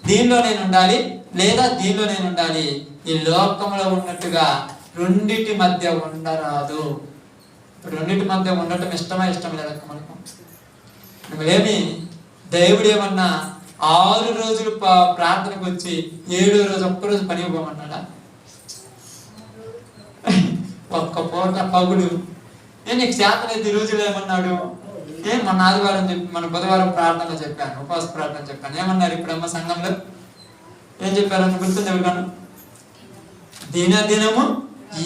దీనిలో నేను ఉండాలి లేదా దీనిలో నేను ఉండాలి. ఈ లోకంలో ఉన్నట్టుగా రెండిటి మధ్య ఉండరాదు. ఇప్పుడు రెండింటి మధ్య ఉండటం ఇష్టమా ఇష్టం లేదక్క మనకు? నువ్వేమి దేవుడు ఏమన్నా 6 రోజులు ప్రార్థనకు వచ్చి 7వ రోజు ఒక్కరోజు పనికి పోమన్నాడా? ఒక్క పూట పగుడు నేను నీకు శాతనైతే 2 రోజులు ఏమన్నాడు? మన ఆదివారం చెప్పి మన బుధవారం ప్రార్థన చెప్పాను, ఉపవాస ప్రార్థన చెప్పాను. ఏమన్నారు ఇప్పుడమ్మ సంఘంలో? ఏం చెప్పారని గుర్తుంది ఎవరికాను? దినదినము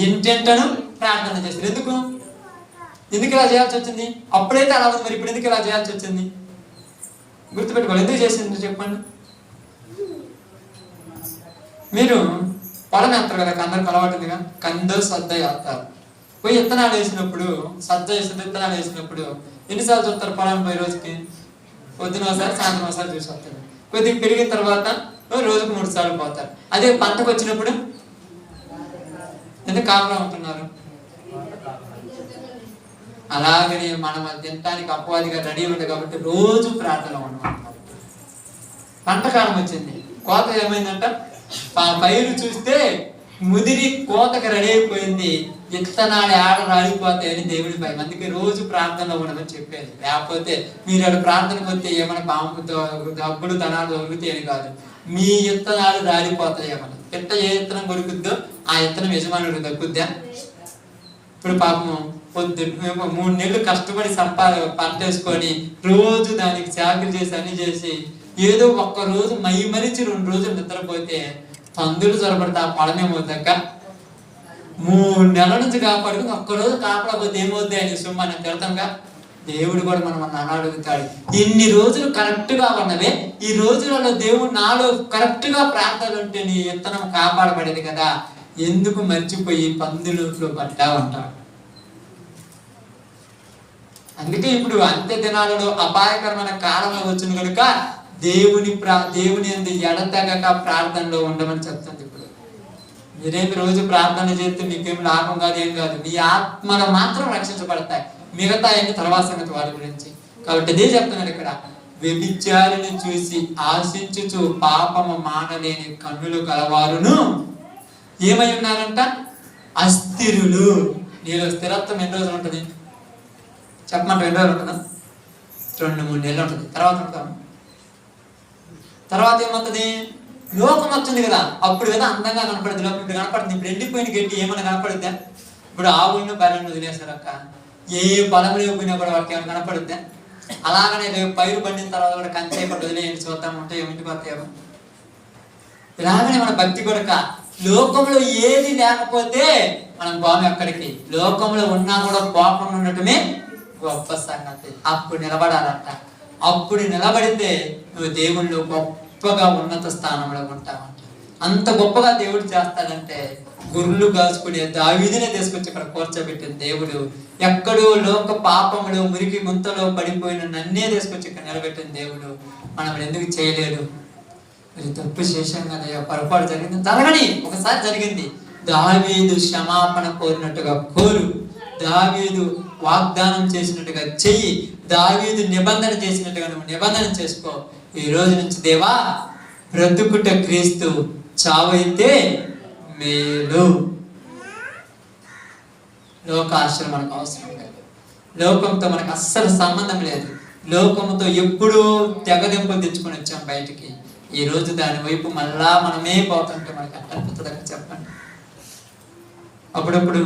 ఇంటెంటను ప్రార్థన చేస్తారు. ఎందుకు ఇలా చేయాల్సి వచ్చింది? అప్పుడైతే అలా ఉంది, మరి ఇప్పుడు ఎందుకు ఇలా చేయాల్సి వచ్చింది? గుర్తుపెట్టుకోవాలి. ఎందుకు చేసింది చెప్పండి. మీరు పొలం వేస్తారు కదా, అందరికి అలవాటుందిగా, కందో సద్ద వేస్తారు. పోయి విత్తనాలు వేసినప్పుడు, సద్ద వేసిన విత్తనాలు వేసినప్పుడు ఎన్నిసార్లు చూస్తారు పొలం? పోయి రోజుకి పొద్దున ఒకసారి సాయంత్రం ఒకసారి చూసి వస్తారు. కొద్దిగా పెరిగిన తర్వాత రోజుకు 3 సార్లు పోతారు. అదే పంటకు వచ్చినప్పుడు ఎందుకు కాపలా ఉంటున్నారు? అలాగనే మనం అది తినడానికి అపవాదిగా రెడీ ఉంది కాబట్టి రోజు ప్రార్థన ఉన్నాం. పంట కాలం వచ్చింది, కోత ఏమైందంట, పైరు చూస్తే ముదిరి కోతకు రెడీ అయిపోయింది, విత్తనాలు ఆడ రాలిపోతాయని దేవుడి భయం. అందుకే రోజు ప్రార్థనలో ఉండమని చెప్పేది. లేకపోతే మీరు అక్కడ ప్రార్థనకు వస్తే ఏమైనా పాము డబ్బులు ధనాలు దొరుకుతాయని కాదు, మీ విత్తనాలు రాలిపోతాయి. ఏమని ఎట్ట ఏ విత్తనం కొడుకుద్దో ఆ విత్తనం యజమానుడికి దక్కుద్దా? ఇప్పుడు పాపము పొద్దున్న 3 నెలలు కష్టపడి పంట వేసుకొని రోజు దానికి చాకరీ చేసి అన్ని చేసి ఏదో ఒక్క రోజు మరిచి 2 రోజులు నిద్రపోతే పందులు చొరబడితే ఆ పొలమేమవుతాక 3 నెలల నుంచి కాపాడుకుని ఒక్కరోజు కాపాడకపోతే ఏమవుద్ది అని మనం తిడతాంగా. దేవుడు కూడా మనం అడుగుతాడు, ఇన్ని రోజులు కరెక్ట్ గా ఉన్నవే, ఈ రోజులలో దేవుడు నాలో కరెక్ట్ గా ప్రార్థనలు ఉంటే నీ విత్తనం కాపాడబడేది కదా, ఎందుకు మర్చిపోయి పందులతో పడ్డా ఉంటాడు. అందుకే ఇప్పుడు అంత్య దినాలలో అపాయకరమైన కాలంలో వచ్చింది కనుక దేవుని యందు ఎడతెగక ప్రార్థనలో ఉండమని చెప్తుంది. ఇప్పుడు మీరేమి రోజు ప్రార్థన చేస్తే మీకేం లాభం కాదు, ఏం కాదు, మీ ఆత్మలు మాత్రం రక్షించబడతాయి, మిగతా ఏంటి తర్వాత సంగతి వారి గురించి. కాబట్టి అదే చెప్తున్నాడు ఇక్కడ, వ్యభిచారిని చూసి ఆశించుచు పాపము మానలేని కన్నులు కలవారును ఏమై ఉన్నారంట? అస్థిరులు. నీలో స్థిరత్వం ఎన్ని రోజులు ఉంటుంది చెప్పమంటే? 2 రోజులు ఉంటుందా? 2-3 నెలలు ఉంటుంది. తర్వాత ఉంటాము. తర్వాత ఏమవుతుంది? లోకం వచ్చింది కదా, అప్పుడు కదా అందంగా కనపడుతుంది. లోకం ఇప్పుడు కనపడుతుంది. ఇప్పుడు ఎండిపోయిన గడ్డి ఏమైనా కనపడుద్దా? ఇప్పుడు ఆవులను బర్రెలను వదిలేశారు అక్క, ఏ పొలం లేకపోయినా కూడా వాటికి ఏమైనా కనపడుద్దా? అలాగనే రేపు పైరు పండిన తర్వాత కూడా కంచె పట్టు వదిలేయండి చూద్దాం ఉంటే ఏమిటి పోతాయేమో. ఇలాగనే మన భక్తి కొడక లోకంలో ఏది లేకపోతే మనం బాము ఎక్కడికి, లోకంలో ఉన్నా కూడా పోకుండా ఉండటమే గొప్ప సంగతి. అప్పుడు నిలబడాలంట. అప్పుడు నిలబడితే నువ్వు దేవుళ్ళు గొప్పగా ఉన్నత స్థానంలో ఉంటావంట. అంత గొప్పగా దేవుడు చేస్తాడంటే గుర్రులు కాసుకునే దావీదునే తీసుకొచ్చి ఇక్కడ కూర్చోబెట్టిన దేవుడు, ఎక్కడో లోక పాపములో మురికి ముంతలో పడిపోయిన నన్నే తీసుకొచ్చి ఇక్కడ నిలబెట్టిన దేవుడు మనం ఎందుకు చేయలేదు? మరి తప్పు చేశాం కదా, పొరపాటు జరిగింది, జరగని ఒకసారి జరిగింది. దావీదు క్షమాపణ కోరినట్టుగా కోరు, దావీదు వాగ్దానం చేసినట్టుగా చెయ్యి, దావీదు నిబంధన చేసినట్టుగా నువ్వు నిబంధన చేసుకో. ఈ రోజు నుంచి దేవా, బ్రతుకుట క్రీస్తు, చావైతే మేలు. లోకాశ్రయం మనకు అవసరం లేదు, లోకంతో మనకు అస్సలు సంబంధం లేదు. లోకంతో ఎప్పుడూ తెగదెంపులు తెచ్చుకొని వచ్చాం బయటికి. ఈ రోజు దాని వైపు మళ్ళా మనమే పోతుంటే మనకి అనిపిస్తుందని చెప్పండి. అప్పుడప్పుడు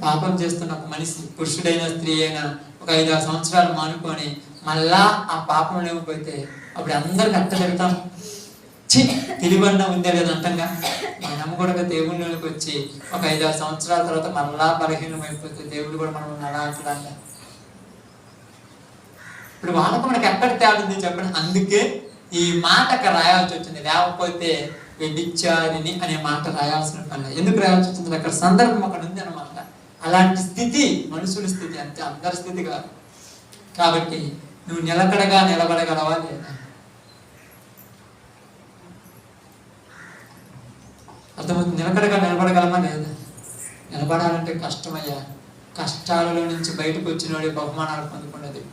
పాపం చేస్తున్న ఒక మనిషి, పురుషుడైనా స్త్రీ అయినా, ఒక 5-6 సంవత్సరాలు మానుకొని మళ్ళా ఆ పాపం లేకపోతే అప్పుడు అందరికి అట్ట పెడతాం, తెలివన్నా ఉందే లేదా అంటంగా. మనం కూడా దేవుళ్ళకి వచ్చి ఒక 5-6 సంవత్సరాల తర్వాత మళ్ళా బలహీనం అయిపోతే దేవుడు కూడా మనం అలా అంటున్నా. ఇప్పుడు వాళ్ళకు మనకి ఎక్కడ తేడా చెప్పండి. అందుకే ఈ మాట అక్కడ రాయాల్సి వచ్చింది, లేకపోతే వ్యభిచారిణి అనే మాట రాయాల్సిన పని. ఎందుకు రాయాల్సి వచ్చింది? అక్కడ సందర్భం అక్కడ ఉంది అనమాట. అలాంటి స్థితి మనుషుల స్థితి, అంతే, అందరి స్థితి కాదు. కాబట్టి నువ్వు నిలకడగా నిలబడగలవా లేదా? అర్థమవుతుంది? నిలకడగా నిలబడగలమా లేదా? నిలబడాలంటే కష్టమయ్యా. కష్టాలలో నుంచి బయటకు వచ్చిన వాడి బహుమానాలు పొందుకున్నది.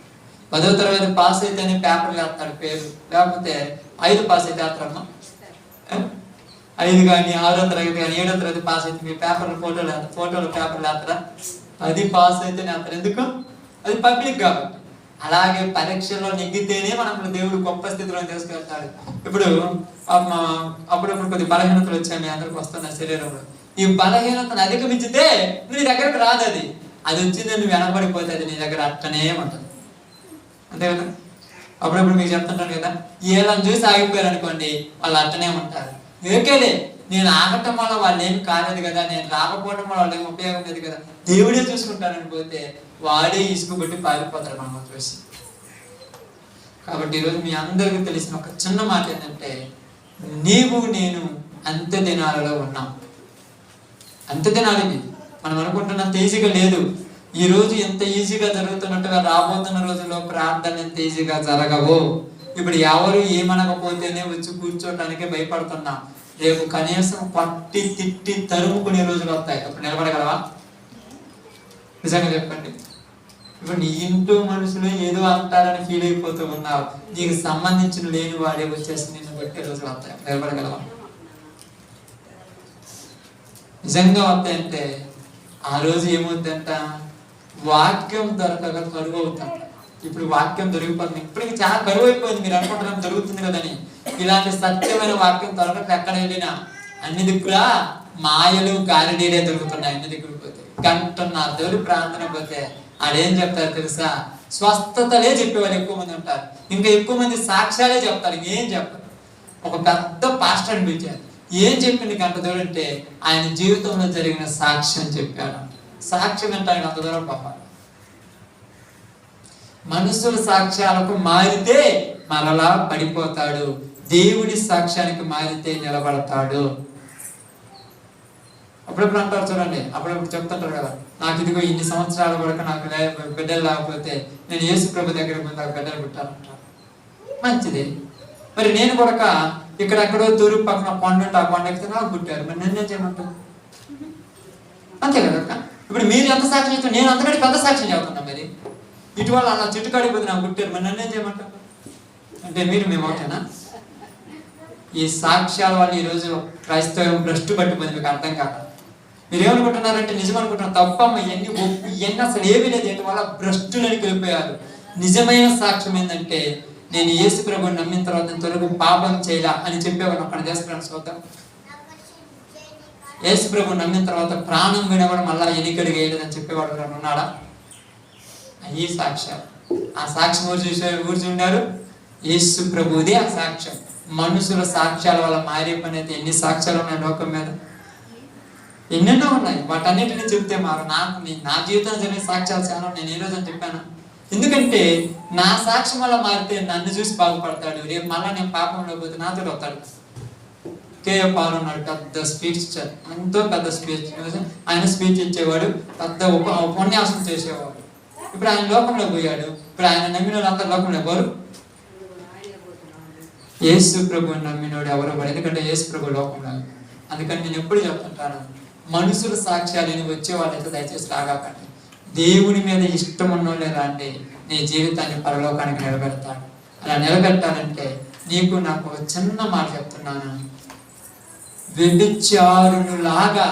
10వ తరగతి పాస్ అయితేనే పేపర్లు వేస్తాడు పేరు, లేకపోతే 5 పాస్ అయితే వేస్తారమ్మా. 5 కానీ 6వ తరగతి కానీ 7వ తరగతి పాస్ అయితే మీ పేపర్లు ఫోటోలు పేపర్లు వేస్తారా? 10 పాస్ అయితేనే వేస్తారు. ఎందుకు? అది పబ్లిక్ కాబట్టి. అలాగే పరీక్షల్లో నెగ్గితేనే మనం దేవుడు గొప్ప స్థితిలో తీసుకెళ్తాడు. ఇప్పుడు అప్పుడప్పుడు కొద్ది బలహీనతలు వచ్చాయి, మీ అందరికి వస్తున్న శరీరంలో. ఈ బలహీనతను అధిగమించితే నీ దగ్గరకు రాదు. అది వచ్చింది నువ్వు వెనబడిపోతే అది నీ దగ్గర అట్టనే ఉంటుంది, అంతే కదా. అప్పుడప్పుడు మీకు చెప్తుంటాను కదా, వీళ్ళని చూసి ఆగిపోయారు అనుకోండి, వాళ్ళు అట్టనే ఉంటారు. ఓకేలే, నేను ఆగటం వల్ల వాళ్ళు ఏమి కాలేదు కదా, నేను రాకపోవడం వల్ల వాళ్ళకి ఉపయోగం లేదు కదా, దేవుడే చూసుకుంటానని పోతే వాడే ఇసుకుబట్టి పారిపోతాడు మనం చూసి. కాబట్టి ఈరోజు మీ అందరికీ తెలిసిన ఒక చిన్న మాట ఏంటంటే, నీవు నేను అంత్య దినాలలో ఉన్నాం. అంత్య దినాలు ఇది. మనం అనుకుంటున్నంత ఈజీగా లేదు. ఈ రోజు ఎంత ఈజీగా జరుగుతున్నట్టుగా రాబోతున్న రోజుల్లో ప్రార్థన ఎంత ఈజీగా జరగవు. ఇప్పుడు ఎవరు ఏమనకపోతేనే వచ్చి కూర్చోటానికే భయపడుతున్నా. రేపు కనీసం పట్టి తిట్టి తరుముకునే రోజులు వస్తాయి. అప్పుడు నిలబడగలవా? నిజంగా చెప్పండి. ఇప్పుడు నీ ఇంట్లో మనుషులు ఏదో అంటారని ఫీల్ అయిపోతూ ఉన్నావు. నీకు సంబంధించిన లేని వాడే వచ్చేసి నిన్ను కొట్టే రోజులు వస్తాయి. నిలబడగలవా? నిజంగా వస్తాయంటే ఆ రోజు ఏమవుతుందంట, వాక్యం దొరకగా కరువు అవుతుందంట. ఇప్పుడు వాక్యం దొరికిపోతుంది. ఇప్పటికి చాలా కరువు అయిపోయింది. మీరు అనుకుంటున్నాం జరుగుతుంది కదని. ఇలాంటి సత్యమైన వాక్యం దొరకక ఎక్కడ వెళ్ళినా అన్ని దిక్కులా మాయలు గారిడీలే దొరుకుతున్నాయి. అన్ని దిక్కులు పోతే గంటన్నర దేవుడి ప్రార్థన పోతే ఆడేం చెప్తారు తెలుసా? స్వస్థతలే చెప్పేవాళ్ళు ఎక్కువ మంది ఉంటారు. ఇంకా ఎక్కువ మంది సాక్ష్యాలే చెప్తారు, ఇంకేం చెప్పారు. ఒక పెద్ద పాస్టర్ని పిలిచారు. ఏం చెప్పింది గంట దూరం అంటే ఆయన జీవితంలో జరిగిన సాక్ష్యం చెప్పాడు. సాక్ష్యం అంటే ఆయన అంత దూరం పంపాలి. మనుషుల సాక్ష్యాలకు మారితే మరలా పడిపోతాడు, దేవుడి సాక్ష్యానికి మారితే నిలబడతాడు. అప్పుడప్పుడు అంటారు చూడండి, అప్పుడప్పుడు చెప్తుంటారు కదా, నాకు ఇదిగో ఇన్ని సంవత్సరాల వరకు నాకు బిడ్డలు లేకపోతే నేను యేసు ప్రభు దగ్గర ముందు నాకు బిడ్డలు పుట్టాలంటారు. మంచిది. మరి నేను కొడక ఇక్కడెక్కడో తూర్పు పక్కన కొండ ఉంటే ఆ కొండ ఎక్కితే నాకు పుట్టారు, మరి నన్ను ఏం చేయమంటారు? అంతే కదా. ఇప్పుడు మీరు ఎంత సాక్ష్యం ఇస్తారు, నేను అంతకంటే పెద్ద సాక్ష్యం చెబుతున్నా. మరి ఇటు వాళ్ళు అలా చెట్టు కాడికి పోతే నాకు పుట్టారు, మరి నన్ను ఏం చేయమంటారు? అంటే మేము అవుతానా? ఈ సాక్ష్యాల వల్ల ఈరోజు క్రైస్తవం భ్రష్టు పట్టిపోయింది. మీకు అర్థం కాక మీరేమనుకుంటున్నారంటే నిజం అనుకుంటున్నారు. తప్పమ్మ, ఇవన్నీ అసలు ఏమీ లేదు. ఏంటి వల్ల భ్రష్టులని వెళ్ళిపోయారు. నిజమైన సాక్ష్యం ఏంటంటే నేను యేసు ప్రభువుని నమ్మిన తర్వాత ఇంతవరకు పాపం చేయలా అని చెప్పేవాడు. అక్కడ చేస్తున్నాను చూద్దాం. యేసు ప్రభువుని నమ్మిన తర్వాత ప్రాణం వినవడం మళ్ళా ఎన్నికడికి వేయలేదని చెప్పేవాడు ఉన్నాడా? ఈ సాక్ష్యాలు. ఆ సాక్ష్యం ఊరు చూడారు. యేసు ప్రభువుదే ఆ సాక్ష్యం. మనుషుల సాక్ష్యాల వల్ల మారే పని అయితే ఎన్ని సాక్ష్యాలు ఉన్నాయి లోకం మీద, ఎన్నెన్నో ఉన్నాయి. వాటన్నిటిని చెప్తే మారు. నా జీవితంలో జరిగిన సాక్ష్యాలు చాలా నేను ఏ రోజు చెప్పాను. ఎందుకంటే నా సాక్ష్యం వల్ల మారితే నన్ను చూసి బాగుపడతాడు. రేపు మళ్ళీ నేను పాపంలో పోతే నాతో వస్తాడు. కేఏ పాల్ ఉన్నాడు, పెద్ద స్పీచ్ ఇచ్చారు. ఎంతో పెద్ద స్పీచ్. ఆయన స్పీచ్ ఇచ్చేవాడు, పెద్ద ఉపన్యాసం చేసేవాడు. ఇప్పుడు ఆయన లోకంలో పోయాడు. ఇప్పుడు ఆయన నమ్మిన వాళ్ళందరూ లోకంలో పోరు. యేసు ప్రభువుని నమ్మినోడు ఎవరు పడు. ఎందుకంటే యేసు ప్రభు లోకంలో. అందుకని నేను ఎప్పుడు చెప్తుంటాను, మనుషుల సాక్ష్యాలని వచ్చే వాళ్ళైతే దయచేసి రాగాకండి. దేవుని మీద ఇష్టం ఉన్నోళ్ళే రండి. నీ జీవితాన్ని పరలోకానికి నిలబెడతాడు. అలా నిలబెట్టాలంటే నీకు నాకు ఒక చిన్న మాట చెప్తున్నాను. వ్యభిచారులాగా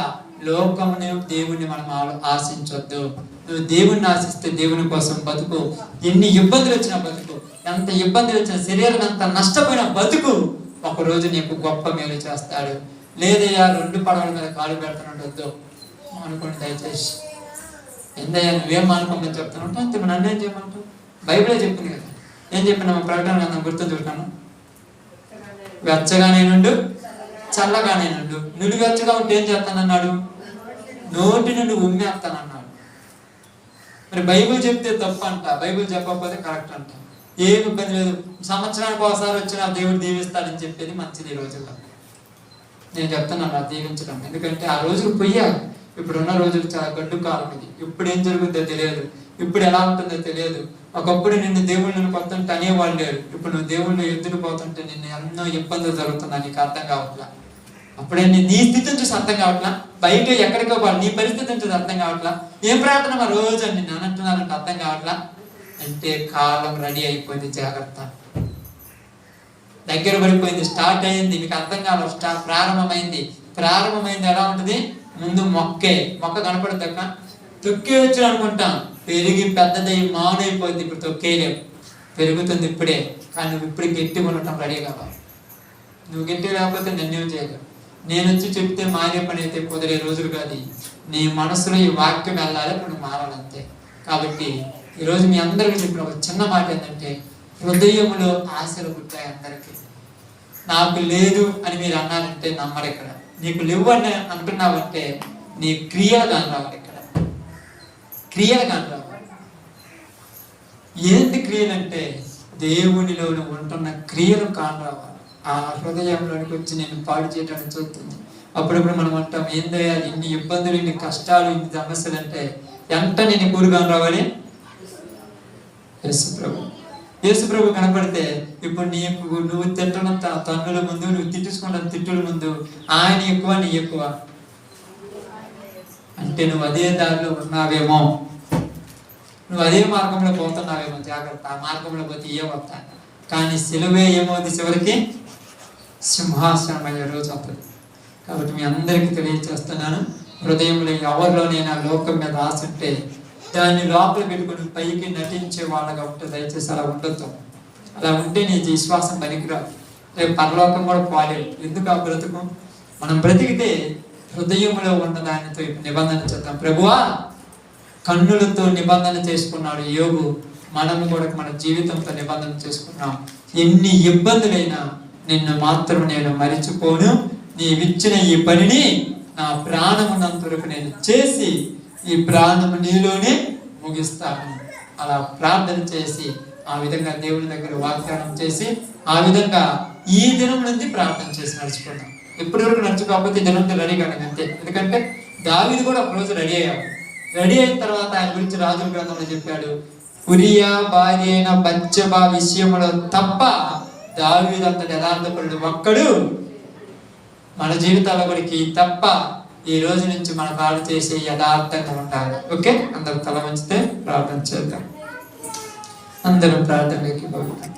లోకముని దేవుణ్ణి మనం ఆశించొద్దు. నువ్వు దేవుణ్ణి ఆశిస్తే దేవుని కోసం బతుకు. ఎన్ని ఇబ్బందులు వచ్చినా బతుకు, ఎంత ఇబ్బందులు వచ్చినా, శరీరం ఎంత నష్టపోయిన బతుకు. ఒకరోజు నీకు గొప్ప మేలు చేస్తాడు. లేదయ్యా 2 పడవల మీద కాలు పెడుతున్నట్టు అనుకోండి దయచేసి. ఏందయ్యా నువ్వేం అనుకోమని చెప్తున్నావు అంతే. నన్ను ఏం చేయమంటావు? బైబిలే చెప్పింది కదా. ఏం చెప్పినా ప్రకటన కదా గుర్తుంచుకుంటాను. వెచ్చగానే నుండు, చల్లగానే నుండు. నువ్వు వెచ్చగా ఉంటే ఏం చేస్తానన్నాడు? నోటి నుండి ఉమ్మేస్తానన్నాడు. మరి బైబిల్ చెప్తే తప్పు అంట, బైబిల్ చెప్పకపోతే కరెక్ట్ అంట. ఏమి ఇబ్బంది లేదు. సంవత్సరానికి ఒకసారి వచ్చినా దేవుడు దీవిస్తాడని చెప్పేది మంచిది. ఈ రోజుల్లో నేను చెప్తున్నాను దీవించడం. ఎందుకంటే ఆ రోజులు పోయాలి. ఇప్పుడున్న రోజులు చాలా గడ్డు కాలం ఇది. ఇప్పుడు ఏం జరుగుతుందో తెలియదు, ఇప్పుడు ఎలా ఉంటుందో తెలియదు. ఒకప్పుడు నిన్ను దేవుళ్ళని పోతుంటే అనేవాళ్ళు లేరు. ఇప్పుడు నువ్వు దేవుళ్ళు ఎదురు పోతుంటే నిన్ను ఎన్నో ఇబ్బందులు జరుగుతున్నా నీకు అర్థం కావట్లా. అప్పుడే నీ స్థితిని చూసి అర్థం కావట్లా. బయట ఎక్కడికో పోవాలి, నీ పరిస్థితిని చూసి అర్థం కావట్లా. ఏం ప్రార్థన మా రోజు అని నిన్ను అంటున్నారంటే అర్థం కావట్లా. అంటే కాలం రెడీ అయిపోయింది, జాగ్రత్త. దగ్గర పడిపోయింది, స్టార్ట్ అయింది. మీకు అర్థం కావాలి. ప్రారంభమైంది. ప్రారంభమైంది ఎలా ఉంటుంది? ముందు మొక్క కనపడతాక తొక్కేయచ్చు అనుకుంటాం. పెరిగి పెద్దదై మానైపోయింది. ఇప్పుడు తొక్కేయలేవు, పెరుగుతుంది ఇప్పుడే. కానీ నువ్వు ఇప్పుడు గట్టిగా ఉండటం రెడీ కావాలి. నువ్వు గట్టిగా లేకపోతే నన్నేం చేయలేవు. నేను వచ్చి చెప్తే మారే పని అయితే కుదిరే రోజులు కాదు. నీ మనసులో ఈ వాక్యం వెళ్ళాలి, ఇప్పుడు నువ్వు మారాలంతే. కాబట్టి ఈరోజు మీ అందరికీ చెప్పిన ఒక చిన్న మాట ఏంటంటే, హృదయంలో ఆశలు పుట్టాయి అందరికీ. నాకు లేదు అని మీరు అన్నారంటే నమ్మరు. ఇక్కడ నీకు లేవు అని అంటున్నావంటే నీ క్రియలు కాని రావాలి. ఇక్కడ క్రియలు కాని రావాలి. ఏంటి క్రియలు అంటే దేవునిలో ఉంటున్న క్రియలు కాని రావాలి. ఆ హృదయంలోనికి వచ్చి నేను పాడు చేయడానికి చూస్తుంది. అప్పుడప్పుడు మనం అంటాం, ఏందయ్యా ఇన్ని ఇబ్బందులు, ఇన్ని కష్టాలు, ఇన్ని సమస్యలు అంటే ఎంత నేను కూరుగా రావాలి? యేసు ప్రభు. యేసు ప్రభు కనపడితే ఇప్పుడు నువ్వు తిట్టడం తన్నుల ముందు, నువ్వు తిట్టించుకున్న తిట్టుల ముందు ఆయన ఎక్కువ, నీ ఎక్కువ అంటే నువ్వు అదే దారిలో ఉన్నావేమో, నువ్వు అదే మార్గంలో పోతున్నావేమో, జాగ్రత్త. ఆ మార్గంలో పోతే ఏ వస్తా. కానీ సిలువే ఏమవుతుంది, చివరికి సింహాసనం అయ్యే రోజు అవుతుంది. కాబట్టి మీ అందరికీ తెలియజేస్తున్నాను, హృదయంలో ఎవరిలోనైనా లోకం మీద ఆశ ఉంటే దాన్ని లోపల పెట్టుకుని పైకి నటించే వాళ్ళగా ఉంటుంది. దయచేసి అలా ఉండొద్దు. అలా ఉంటే నీ విశ్వాసం పనికిరాదు. రేపు పరలోకం కూడా పోలేదు. ఎందుకు ఆ బ్రతుకు? మనం బ్రతికితే హృదయంలో ఉన్న దానితో నిబంధన చేద్దాం. ప్రభువా, కన్నులతో నిబంధన చేసుకున్నాడు యోగు, మనము కూడా మన జీవితంతో నిబంధన చేసుకున్నాం. ఎన్ని ఇబ్బందులైనా నిన్ను మాత్రం నేను మరిచిపోను, నీవిచ్చిన ఈ పనిని నా ప్రాణమున్నంత వరకు నేను చేసి ఈ ప్రాణము నీలోనే ముగిస్తాను. అలా ప్రార్థన చేసి ఆ విధంగా దేవుని దగ్గర వాగ్దానం చేసి ఆ విధంగా ఈ దినం నుండి ప్రార్థన చేసి నడుచుకుందాం. ఎప్పటి వరకు నడుచుకోకపోతే దినంతో రెడీ కానీ అంతే. ఎందుకంటే దావీదు కూడా ఒక రోజు రెడీ అయ్యాడు. రెడీ అయిన తర్వాత ఆయన గురించి రాజుల గ్రంథంలో చెప్పాడు, ఉరియా భార్య అయిన బత్షెబా విషయంలో తప్ప దావీదు అంత యథార్థపరుడు ఒక్కడు మన జీవితాల వరకు తప్ప ఈ రోజు నుంచి మన కాళ్ళు చేసి యథార్థంగా ఉండాలి. ఓకే, అందరూ తల వంచితే ప్రార్థన చేద్దాం. అందరం ప్రార్థనలోకి పోతాం.